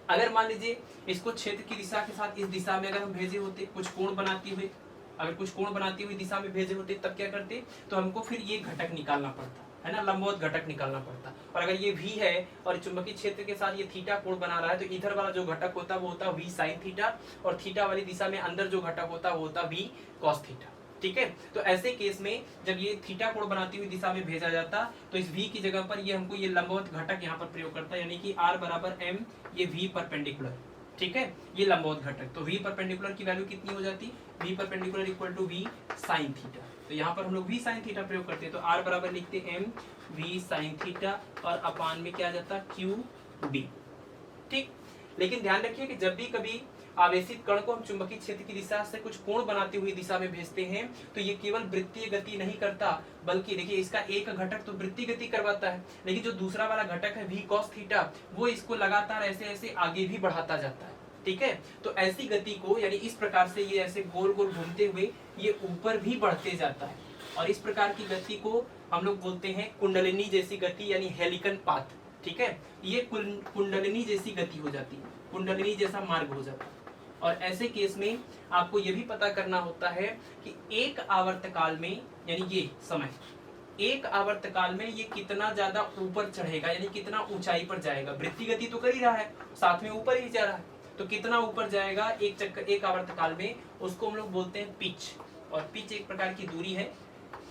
अगर मान लीजिए इसको क्षेत्र की दिशा के साथ इस दिशा में अगर हम भेजे होते, कुछ कोण बनाती हुई, अगर कुछ कोण बनाती हुई दिशा में भेजे होते, तब क्या करते, तो हमको फिर ये घटक निकालना पड़ता है ना, लंबवत घटक निकालना पड़ता। और अगर ये v है और चुंबकीय क्षेत्र के साथ ये थीटा कोण बना रहा है, तो इधर वाला जो घटक होता है वो होता v sin थीटा, और थीटा वाली दिशा में अंदर जो घटक होता है वो होता v cos थीटा। ठीक है, तो ऐसे केस में जब ये थीटा कोण बनाती हुई दिशा में भेजा जाता, तो इस v की जगह पर ये हमको ये लंबवत घटक यहाँ पर प्रयोग करता है, यानी कि r बराबर m, ये v परपेंडिकुलर। ठीक है, ये लंबवत घटक, तो v परपेंडिकुलर की वैल्यू कितनी हो जाती, v perpendicular equal to v sin theta. तो यहाँ पर हम लोग v sin थीटा प्रयोग करते हैं, तो r बराबर लिखते m v sin थीटा और अपान में क्या आ जाता, qb। ठीक, लेकिन ध्यान रखिए कि जब भी कभी आवेशित कण को हम चुंबकीय क्षेत्र की दिशा से कुछ कोण बनाती हुई दिशा में भेजते हैं, तो ये केवल वृत्तीय गति नहीं करता, बल्कि देखिए इसका एक घटक तो वृत्तीय गति करवाता है, लेकिन जो दूसरा वाला घटक है v cos थीटा, वो इसको लगातार ऐसे ऐसे आगे भी बढ़ाता जाता है। ठीक है। तो ऐसी गति को यानी इस प्रकार से ये ऐसे गोल गोल घूमते हुए ये ऊपर भी बढ़ते जाता है, और इस प्रकार की गति को हम लोग बोलते हैं कुंडलिनी जैसी गति यानी हेलिकल पाथ। ठीक है, ये कुंडलिनी जैसी गति हो जाती है, कुंडलिनी जैसा मार्ग हो जाता है। और ऐसे केस में आपको ये भी पता करना होता है कि एक आवर्तकाल में यानी ये समय एक आवर्तकाल में ये कितना ज्यादा ऊपर चढ़ेगा, यानी कितना ऊंचाई पर जाएगा। वृत्ति गति तो कर ही रहा है, साथ में ऊपर ही जा रहा है, तो कितना ऊपर जाएगा एक चक्कर एक आवर्तकाल में, उसको हम लोग बोलते हैं पिच। और पिच एक प्रकार की दूरी है,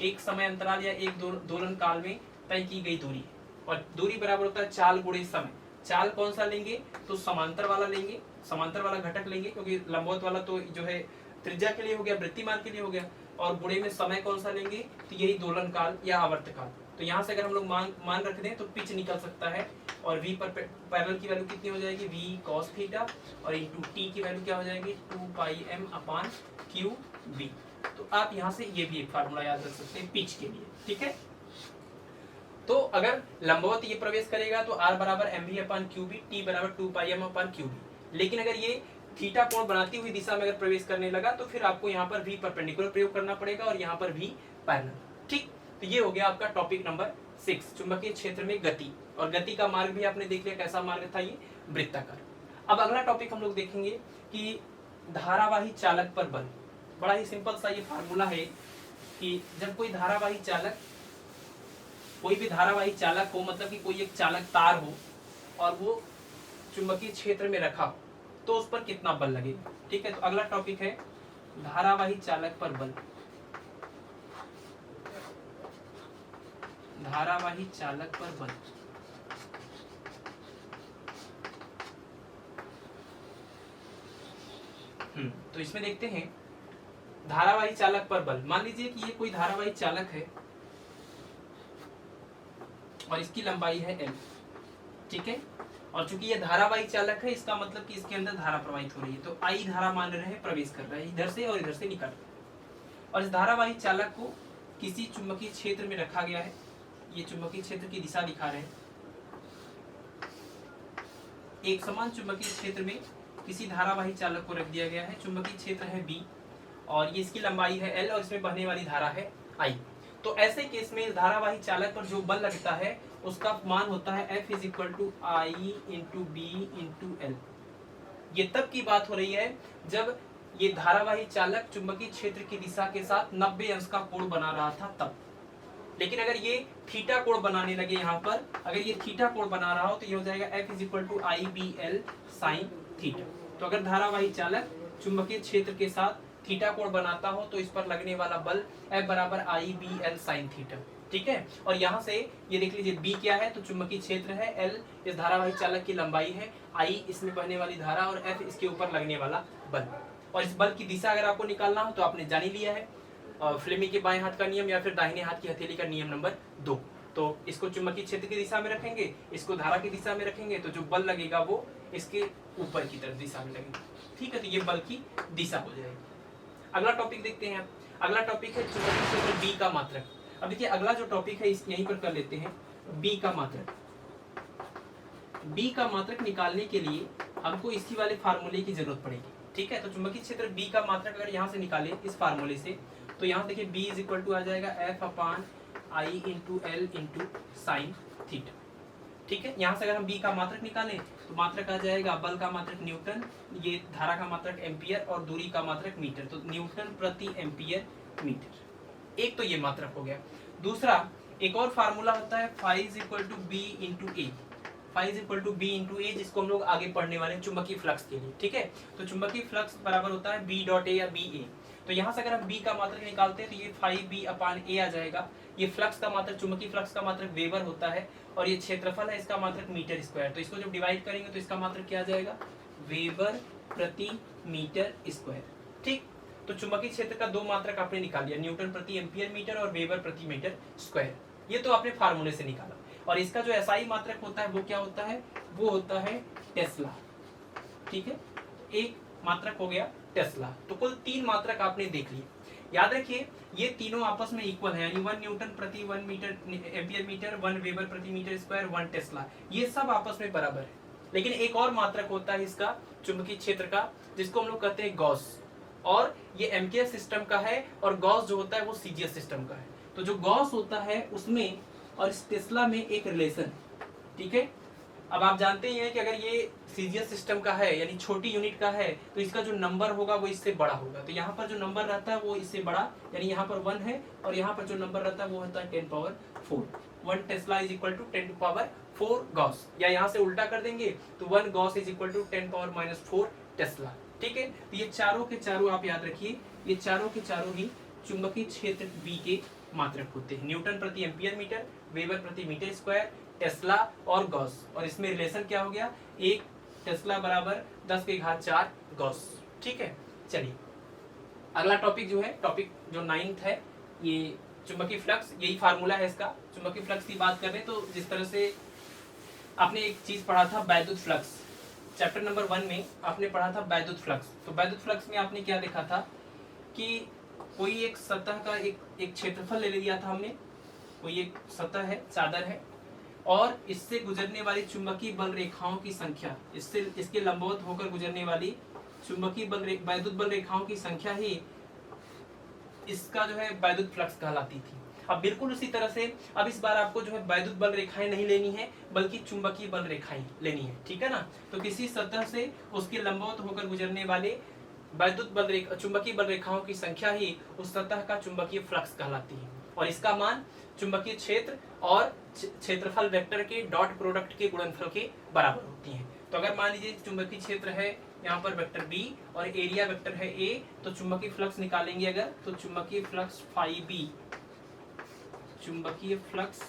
एक समय अंतराल या एक दोलन काल में तय की गई दूरी है। और दूरी बराबर होता है चाल गुणे समय। चाल कौन सा लेंगे, तो समांतर वाला लेंगे, समांतर वाला घटक लेंगे, क्योंकि लंबवत वाला तो जो है त्रिज्या के लिए हो गया, वृत्तिमान के लिए हो गया। और गुणे में समय कौन सा लेंगे, तो यही दोलन काल या आवर्त काल। तो यहाँ से अगर हम लोग मान रख दें तो पिच निकल सकता है, और v पर पैरेलल की वैल्यू कितनी हो जाएगी, v cos थीटा, और इंटू t की वैल्यू क्या हो जाएगी 2πm/qb। तो आप यहाँ से ये भी एक फार्मूला याद रख सकते हैं पिच के लिए। ठीक है, तो अगर लंबवत ये प्रवेश करेगा तो r बराबर mv/qb, t बराबर 2πm/qb। लेकिन अगर ये थीटा कोण बनाती हुई दिशा में अगर प्रवेश करने लगा तो फिर आपको यहाँ पर v परपेंडिकुलर प्रयोग करना पड़ेगा और यहाँ पर v पैरेलल। ठीक, तो ये हो गया आपका टॉपिक नंबर 6, चुंबकीय क्षेत्र में गति। और गति का मार्ग भी आपने देख लिया, कैसा मार्ग था, ये वृत्ताकार। अब अगला टॉपिक हम लोग देखेंगे कि धारावाही चालक पर बल। बड़ा ही सिंपल सा ये फार्मूला है कि जब कोई धारावाही चालक, कोई भी धारावाही चालक हो, मतलब कि कोई एक चालक तार हो और वो चुंबकीय क्षेत्र में रखा हो, तो उस पर कितना बल लगेगा। ठीक है, तो अगला टॉपिक है धारावाही चालक पर बल। धारावाही चालक पर बल। तो इसमें देखते हैं धारावाही चालक पर बल। मान लीजिए कि ये कोई धारावाही चालक है और इसकी लंबाई है l। ठीक है, और चूंकि ये धारावाही चालक है, इसका मतलब कि इसके अंदर धारा प्रवाहित हो रही है, तो I धारा मान रहे हैं प्रवेश कर रहा है, इधर से और इधर से निकल रहा है। और इस धारावाही चालक को किसी चुंबकीय क्षेत्र में रखा गया है। ये चुंबकीय क्षेत्र की दिशा दिखा रहे हैं। एक समान चुंबकीय क्षेत्र में किसी धारावाही चालक को रख दिया गया है। चुंबकीय क्षेत्र है B और ये इसकी लंबाई है L और इसमें बहने वाली धारा है I। तो ऐसे केस में धारावाही चालक पर जो बल लगता है उसका मान होता है F = I × B × L। ये तब की बात हो रही है जब ये धारावाही चालक चुंबकीय क्षेत्र की दिशा के साथ 90 अंश का कोण बना रहा था तब। लेकिन अगर ये थीटा कोण बनाने लगे, यहाँ पर अगर ये थीटा कोण बना रहा हो तो ये हो जाएगा F = IBL sin थीटा। तो अगर धारावाही चालक चुंबकीय क्षेत्र के साथ थीटा कोण बनाता हो तो इस पर लगने वाला बल F बराबर IBL sin थीटा। ठीक है, और यहाँ से ये देख लीजिए B क्या है, तो चुंबकीय क्षेत्र है, L इस धारावाही चालक की लंबाई है, I इसमें बहने वाली धारा और F इसके ऊपर लगने वाला बल। और इस बल की दिशा अगर आपको निकालना हो तो आपने जान ही लिया है, फ्लेमी के बाएं हाथ का नियम या फिर दाहिने हाथ की हथेली का नियम नंबर 2। तो इसको चुंबकीय क्षेत्र की दिशा में रखेंगे, इसको धारा की दिशा में रखेंगे, तो जो बल लगेगा वो इसके ऊपर की तरफ दिशा में लगेगा। ठीक है, तो ये बल की दिशा हो जाएगी। अगला टॉपिक देखते हैं। अगला टॉपिक है चुंबकीय क्षेत्र B का मात्रक। अब देखिए अगला जो टॉपिक है इस यहीं पर कर लेते हैं, B का मात्रक। B का मात्रक निकालने के लिए हमको इसी वाले फार्मूले की जरूरत पड़ेगी। ठीक है, तो चुंबकीय क्षेत्र B का मात्रक अगर यहाँ से निकाले इस फार्मूले से, तो यहाँ देखिए B = आ जाएगा F/I × L × sin थीटा। ठीक है, यहाँ से अगर हम B का मात्रक निकालें तो मात्रक आ जाएगा, बल का मात्रक न्यूटन, ये धारा का मात्रक एम्पियर और दूरी का मात्रक मीटर, तो न्यूटन प्रति एम्पियर मीटर। एक तो ये मात्रक हो गया। दूसरा एक और फार्मूला होता है phi = B × A। phi = B × A, जिसको हम लोग आगे पढ़ने वाले हैं चुंबकीय फ्लक्स के लिए। ठीक है, तो चुंबकीय फ्लक्स बराबर होता है B.A या BA। तो यहाँ से अगर हम B का मात्रक निकालते हैं तो ये phi B/A आ जाएगा। ये फ्लक्स का मात्रक, चुंबकीय फ्लक्स का मात्रक वेबर होता है और ये क्षेत्रफल है, इसका मात्रक मीटर स्क्वायर। तो इसको जब डिवाइड करेंगे तो इसका मात्रक क्या आ जाएगा, वेबर प्रति मीटर स्क्वायर। ठीक, तो चुंबकीय क्षेत्र का दो मात्रक आपने निकाल लिया, न्यूटन प्रति एम्पियर मीटर और वेबर प्रति मीटर स्क्वायर। ये तो आपने फार्मूले से निकाला। और इसका जो एसआई मात्रक होता है वो क्या होता है, वो होता है टेस्ला। ठीक है, एक मात्रक हो गया टेस्ला। तो कुल 3 मात्रक आपने देख लिए। याद रखिए ये तीनों आपस में इक्वल है, यानी 1 न्यूटन प्रति 1 मीटर एम्पियर मीटर, 1 वेबर प्रति मीटर स्क्वायर, 1 टेस्ला, ये सब आपस में बराबर है। लेकिन एक और मात्रक होता है इसका चुंबकीय क्षेत्र का, जिसको हम लोग कहते हैं गॉस, और ये एमकेएस सिस्टम का है, और गॉस जो होता है वो सीजीएस सिस्टम का है। तो जो गॉस होता है उसमें और इस टेस्ला में एक रिलेशन, ठीक है। अब आप जानते ही हैं कि अगर ये सीजीएस सिस्टम का है यानी छोटी यूनिट का है, तो इसका जो नंबर होगा वो इससे बड़ा होगा। तो यहाँ पर जो नंबर रहता है वो इससे बड़ा, यानी यहाँ पर 1 है, और यहाँ पर जो नंबर रहता है वो होता है 10 power 4। 1 tesla is equal to 10 power 4 gauss, या यहाँ से उल्टा कर देंगे तो 1 gauss is equal to 10 power -4 tesla, ठीक है। तो ये चारों के चारों आप याद रखिए, ये चारों के चारों ही चुंबकीय क्षेत्र बी के मात्रक होते हैं। न्यूटन प्रति एम्पियर मीटर, वेबर प्रति मीटर स्क्वायर, टेस्ला और गॉस, और इसमें रिलेशन क्या हो गया, 1 टेस्ला बराबर 10⁴ गॉस, ठीक है। चलिए अगला टॉपिक जो है, टॉपिक जो 9th है, ये चुंबकीय फ्लक्स, यही फार्मूला है इसका। चुंबकीय फ्लक्स की बात करें तो जिस तरह से आपने एक चीज पढ़ा था वैद्युत फ्लक्स, चैप्टर नंबर 1 में आपने पढ़ा था वैद्युत फ्लक्स। तो वैद्युत फ्लक्स में आपने क्या देखा था कि कोई एक सतह का एक क्षेत्रफल ले लिया था हमने, कोई एक सतह है, चादर है, और इससे गुजरने वाली चुंबकीय बल रेखाओं की संख्या, इसके लंबवत होकर गुजरने वाली चुंबकीय बल वैद्युत बल रेखाओं की संख्या ही इसका जो है वैद्युत फ्लक्स कहलाती थी। अब बिल्कुल उसी तरह से अब इस बार आपको जो है वैद्युत बल रेखाएं नहीं लेनी है, बल्कि चुंबकीय बल रेखाएं लेनी है, ठीक है ना। तो किसी सतह से उसके लंबवत होकर गुजरने वाले वैद्युत बल रेखा चुंबकीय बल रेखाओं की संख्या ही उस सतह का चुंबकीय फ्लक्स कहलाती है, और इसका मान चुंबकीय क्षेत्र और क्षेत्रफल वेक्टर के डॉट प्रोडक्ट के गुणनफल के बराबर होती है। तो अगर मान लीजिए चुंबकीय क्षेत्र है यहाँ पर वेक्टर बी और एरिया वेक्टर है ए, तो चुंबकीय फ्लक्स निकालेंगे अगर, तो चुंबकीय फ्लक्स फाई बी, चुंबकीय flux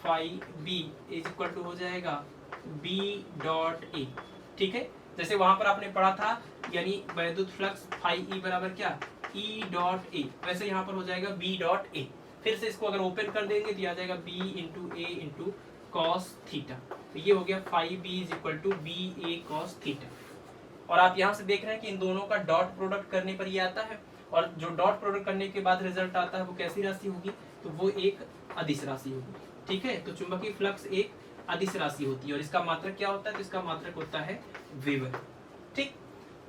phi B is equal to हो जाएगा बी डॉट ए, ठीक है। जैसे वहां पर आपने पढ़ा था, यानी वैद्युत फ्लक्स फाई ई बराबर क्या, ई डॉट ए, वैसे यहाँ पर हो जाएगा बी डॉट ए। फिर से इसको अगर ओपन कर देंगे तो आ जाएगा B into A into cos theta. तो ये हो गया phi B is equal to B A cos theta. और आप यहाँ से देख रहे हैं कि इन दोनों का डॉट प्रोडक्ट करने पर ये आता है, और जो डॉट प्रोडक्ट करने के बाद रिजल्ट आता है वो कैसी राशि होगी, तो वो एक अदिश राशि होगी, ठीक है। तो चुंबकीय फ्लक्स एक अदिश राशि होती है, और इसका मात्रक क्या होता है, तो इसका मात्रक होता है वेबर, ठीक।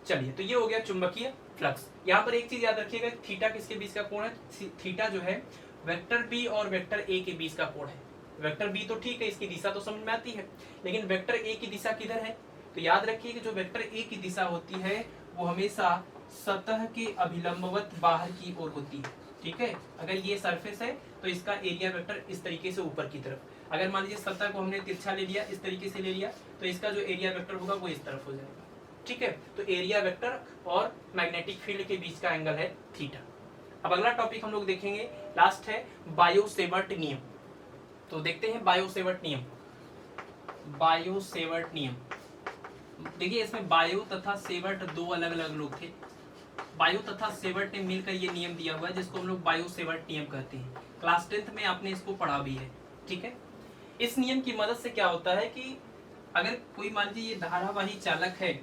चलिए, तो ये हो गया चुंबकीय फ्लक्स। यहाँ पर एक चीज याद रखिएगा, थीटा किसके बीच का कोण है, थीटा जो है वेक्टर बी और वेक्टर ए के बीच का कोण है। वेक्टर बी तो ठीक है, इसकी दिशा तो समझ में आती है, लेकिन वेक्टर ए की दिशा किधर है, तो याद रखिए कि जो वेक्टर ए की दिशा होती है वो हमेशा सतह के अभिलंबवत बाहर की ओर होती है, ठीक है। अगर ये सरफेस है तो इसका एरिया वेक्टर इस तरीके से ऊपर की तरफ, अगर मान लीजिए सतह को हमने तिरछा ले लिया, इस तरीके से ले लिया, तो इसका जो एरिया वेक्टर होगा वो इस तरफ हो जाएगा, ठीक है। तो एरिया वेक्टर और मैग्नेटिक फील्ड के बीच का एंगल है थीटा। अब अगला टॉपिक हम लोग देखेंगे, लास्ट है बायो-सेवर्ट नियम। तो देखते हैं बायो-सेवर्ट नियम। बायो-सेवर्ट नियम, देखिए इसमें बायो तथा सेवर्ट दो अलग अलग लोग थे। बायो तथा सेवर्ट ने मिलकर ये नियम दिया हुआ है, जिसको हम लोग बायो-सेवर्ट नियम कहते हैं। क्लास 10th में आपने इसको पढ़ा भी है, ठीक है। इस नियम की मदद से क्या होता है कि अगर कोई मान लीजिए ये धारावाही चालक है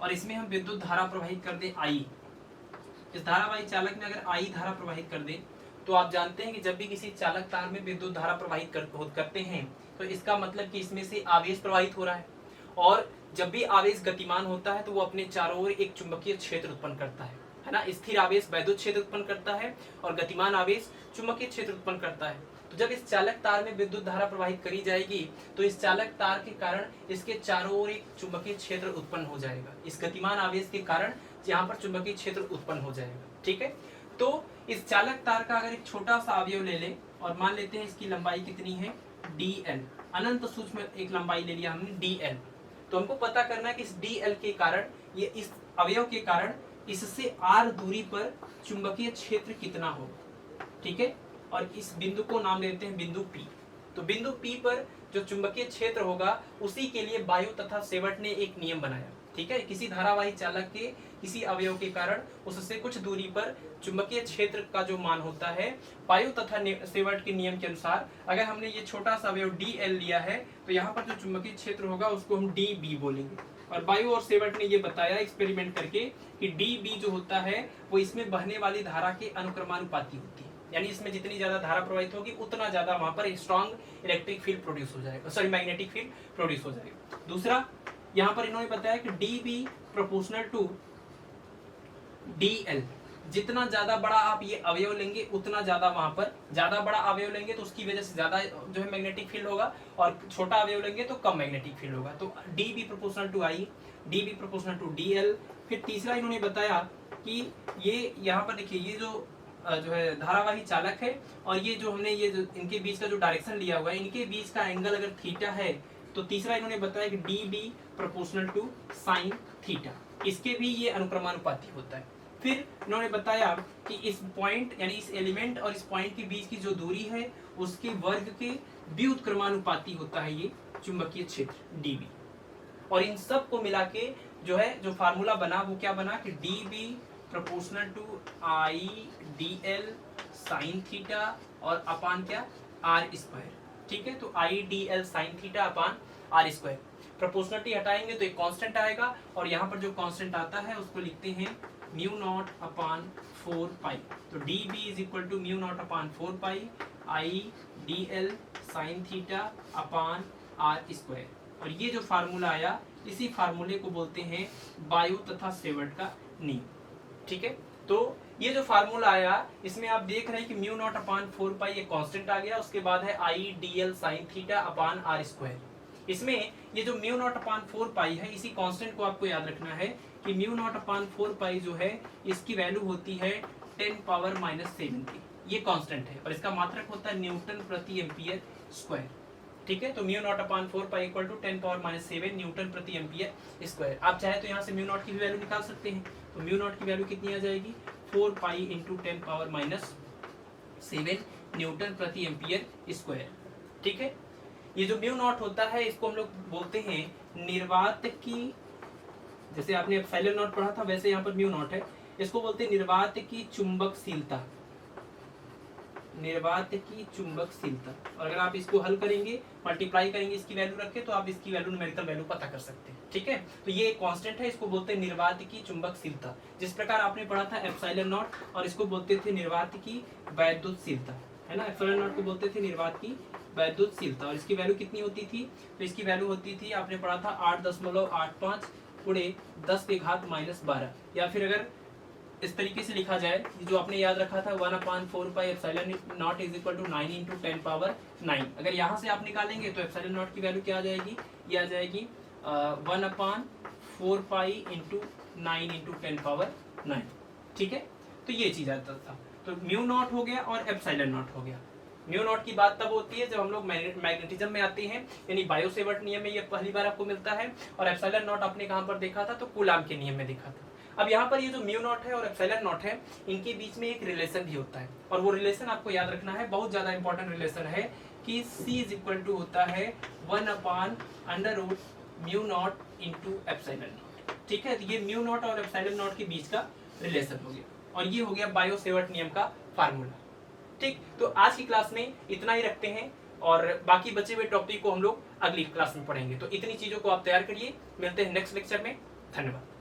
और इसमें हम विद्युत धारा प्रवाहित कर दें आई, इस धारावाही चालक में अगर आई धारा प्रवाहित कर दें, तो आप जानते हैं कि जब भी किसी चालक तार में विद्युत धारा प्रवाहित करते हैं तो इसका मतलब कि इसमें से आवेश प्रवाहित हो रहा है, और जब भी आवेश गतिमान होता है तो वो अपने चारों ओर एक चुंबकीय क्षेत्र उत्पन्न करता है ना। स्थिर आवेश वैद्युत क्षेत्र उत्पन्न करता है और गतिमान आवेश चुंबकीय क्षेत्र उत्पन्न करता है। तो जब इस चालक तार में विद्युत धारा प्रवाहित करी जाएगी तो इस चालक तार के कारण इसके चारों ओर एक चुंबकीय क्षेत्र उत्पन्न हो जाएगा, इस गतिमान आवेश के कारण यहाँ पर चुंबकीय क्षेत्र उत्पन्न हो जाएगा, ठीक है। तो इस चालक तार का अगर एक छोटा सा अवयव ले लें और मान लेते हैं इसकी लंबाई कितनी है dl, अनंत सूक्ष्म एक लंबाई ले लिया हमने dl, तो हमको पता करना है कि इस dl के कारण, ये इस अवयव के कारण इससे r दूरी पर चुंबकीय क्षेत्र कितना होगा, ठीक है। और इस बिंदु को नाम देते हैं बिंदु P। तो बिंदु P पर जो चुंबकीय क्षेत्र होगा उसी के लिए बायो तथा सेवर्ट ने एक नियम बनाया, ठीक है। किसी धारावाही चालक के किसी अवयव के कारण उससे कुछ दूरी पर चुंबकीय क्षेत्र का जो मान होता है, बायो तथा सेवर्ट के नियम के अनुसार अगर हमने ये छोटा सा अवयव dl लिया है तो यहाँ पर जो चुंबकीय क्षेत्र होगा उसको हम db बोलेंगे। और बायो और सेवर्ट ने ये बताया एक्सपेरिमेंट करके कि db जो होता है वो इसमें बहने वाली धारा के अनुक्रमानुपाती होती है, यानी इसमें जितनी ज्यादा धारा प्रवाहित होगी उतना ज्यादा वहां पर एक स्ट्रॉन्ग इलेक्ट्रिक फील्ड प्रोड्यूस हो जाएगा, सॉरी मैग्नेटिक फील्ड प्रोड्यूस हो जाएगा। दूसरा यहाँ पर इन्होंने बताया कि D B proportional to D L, जितना ज्यादा बड़ा आप ये अवयव लेंगे उतना ज्यादा वहां पर, ज्यादा बड़ा अवयव लेंगे तो उसकी वजह से ज्यादा जो है मैग्नेटिक फील्ड होगा, और छोटा अवयव लेंगे तो कम मैग्नेटिक फील्ड होगा। तो D B proportional to I, D B proportional to D L. फिर तीसरा इन्होंने बताया कि ये यहाँ पर देखिए ये जो है धारावाही चालक है, और ये जो हमने ये जो इनके बीच का जो डायरेक्शन लिया हुआ है, इनके बीच का एंगल अगर थीटा है, तो तीसरा इन्होंने बताया कि D B proportional to sine theta, इसके भी ये अनुक्रमानुपाती होता है। फिर इन्होंने बताया कि इस पॉइंट यानी इस एलिमेंट और इस पॉइंट के बीच की जो दूरी है उसके वर्ग के व्युत्क्रमानुपाती होता है ये चुंबकीय क्षेत्र डीबी। और इन सब को मिला के जो है जो फार्मूला बना वो क्या बना कि D B proportional to I D L sine theta और अपान क्या आर स्क्वायर। ठीक है, तो I D L sine theta upon R square. Proportionality हटाएंगे तो एक कांस्टेंट आएगा, और यहाँ पर जो कांस्टेंट आता है उसको लिखते हैं म्यू नॉट अपान 4 पाई। तो D B is equal to mu naught upon 4 pi I D L sine theta upon R square. और ये जो फार्मूला आया इसी फार्मूले को बोलते हैं बायो तथा सेवर्ट का नियम। ठीक है, तो ये जो फार्मूला आया इसमें आप देख रहे हैं कि म्यू नॉट अपान 4 पाई ये कांस्टेंट आ गया, उसके बाद है I D L sine theta upon R square. इसमें ये जो म्यू नॉट अपान 4 पाई है इसी कांस्टेंट को आपको याद रखना है कि म्यू नॉट अपान 4 पाई जो है इसकी वैल्यू होती है 10 पावर -7 की, ये कांस्टेंट है, और इसका मात्रक होता है न्यूटन प्रति एम्पियर स्क्वायर। ठीक है, तो mu naught upon 4 pi equal to 10 power -7 newton प्रति एम्पियर स्क्वायर। आप चाहे तो यहाँ से म्यू नॉट की भी वैल्यू निकाल सकते हैं, तो म्यू नॉट की वैल्यू कितनी आ जाएगी 4 पाई इंटू 10 पावर -7 न्यूटन प्रति एम्पियर स्क्वायर। ठीक है, ये जो म्यू नॉट होता है इसको हम लोग बोलते हैं निर्वात की, जैसे आपने एप्सिलॉन नॉट पढ़ा था वैसे यहाँ पर म्यू नॉट है, इसको बोलते हैं निर्वात की चुंबकशीलता, निर्वात की चुंबकशीलता। और अगर आप इसको हल करेंगे मल्टीप्लाई करेंगे इसकी वैल्यू रख के तो आप इसकी वैल्यू न्यूमेरिकल वैल्यू पता कर सकते हैं। ठीक है, तो ये एक कांस्टेंट है, इसको बोलते हैं निर्वात की चुंबकशीलता। जिस प्रकार आपने पढ़ा था एप्सिलॉन नॉट, और इसको बोलते थे निर्वात की वैद्युतशीलता, है ना। एप्सिलॉन नॉट को बोलते थे निर्वात की वैद्युतशीलता, और इसकी वैल्यू कितनी होती थी, तो इसकी वैल्यू होती थी आपने पढ़ा था 8.85 गुणे 10 के घात -12, या फिर अगर इस तरीके से लिखा जाए जो आपने याद रखा था 1/4 pi epsilon naught is equal to 9 into 10 power 9। अगर यहाँ से आप निकालेंगे तो एप्सिलॉन नॉट की वैल्यू क्या आ जाएगी, ये आ जाएगी 1/4 पाई इंटू 9 इंटू 10 पावर 9। ठीक है, तो ये चीज आता था। तो म्यू नॉट हो गया और एप्सिलॉन नॉट हो गया। म्यू नॉट की बात तब होती है जब हम लोग मैग्नेटिज्म में आते हैं, यानी बायो-सेवर्ट नियम में ये पहली बार आपको मिलता है, और एप्सिलॉन नॉट आपने कहां पर देखा था, तो कूलाम के नियम में देखा था। अब यहाँ पर ये जो म्यू नॉट है और एप्सिलॉन नॉट है इनके बीच में एक रिलेशन भी होता है, और वो रिलेशन आपको याद रखना है, बहुत ज्यादा इंपॉर्टेंट रिलेशन है कि C इज इक्वल टू होता है 1/√μ नॉट इंटू एप्सिलॉन नॉट। ठीक है, तो ये म्यू नॉट और एप्सिलॉन नॉट के बीच का रिलेशन हो गया, और ये हो गया बायो-सेवर्ट नियम का फार्मूला। ठीक, तो आज की क्लास में इतना ही रखते हैं, और बाकी बचे हुए टॉपिक को हम लोग अगली क्लास में पढ़ेंगे। तो इतनी चीजों को आप तैयार करिए, मिलते हैं नेक्स्ट लेक्चर में। धन्यवाद।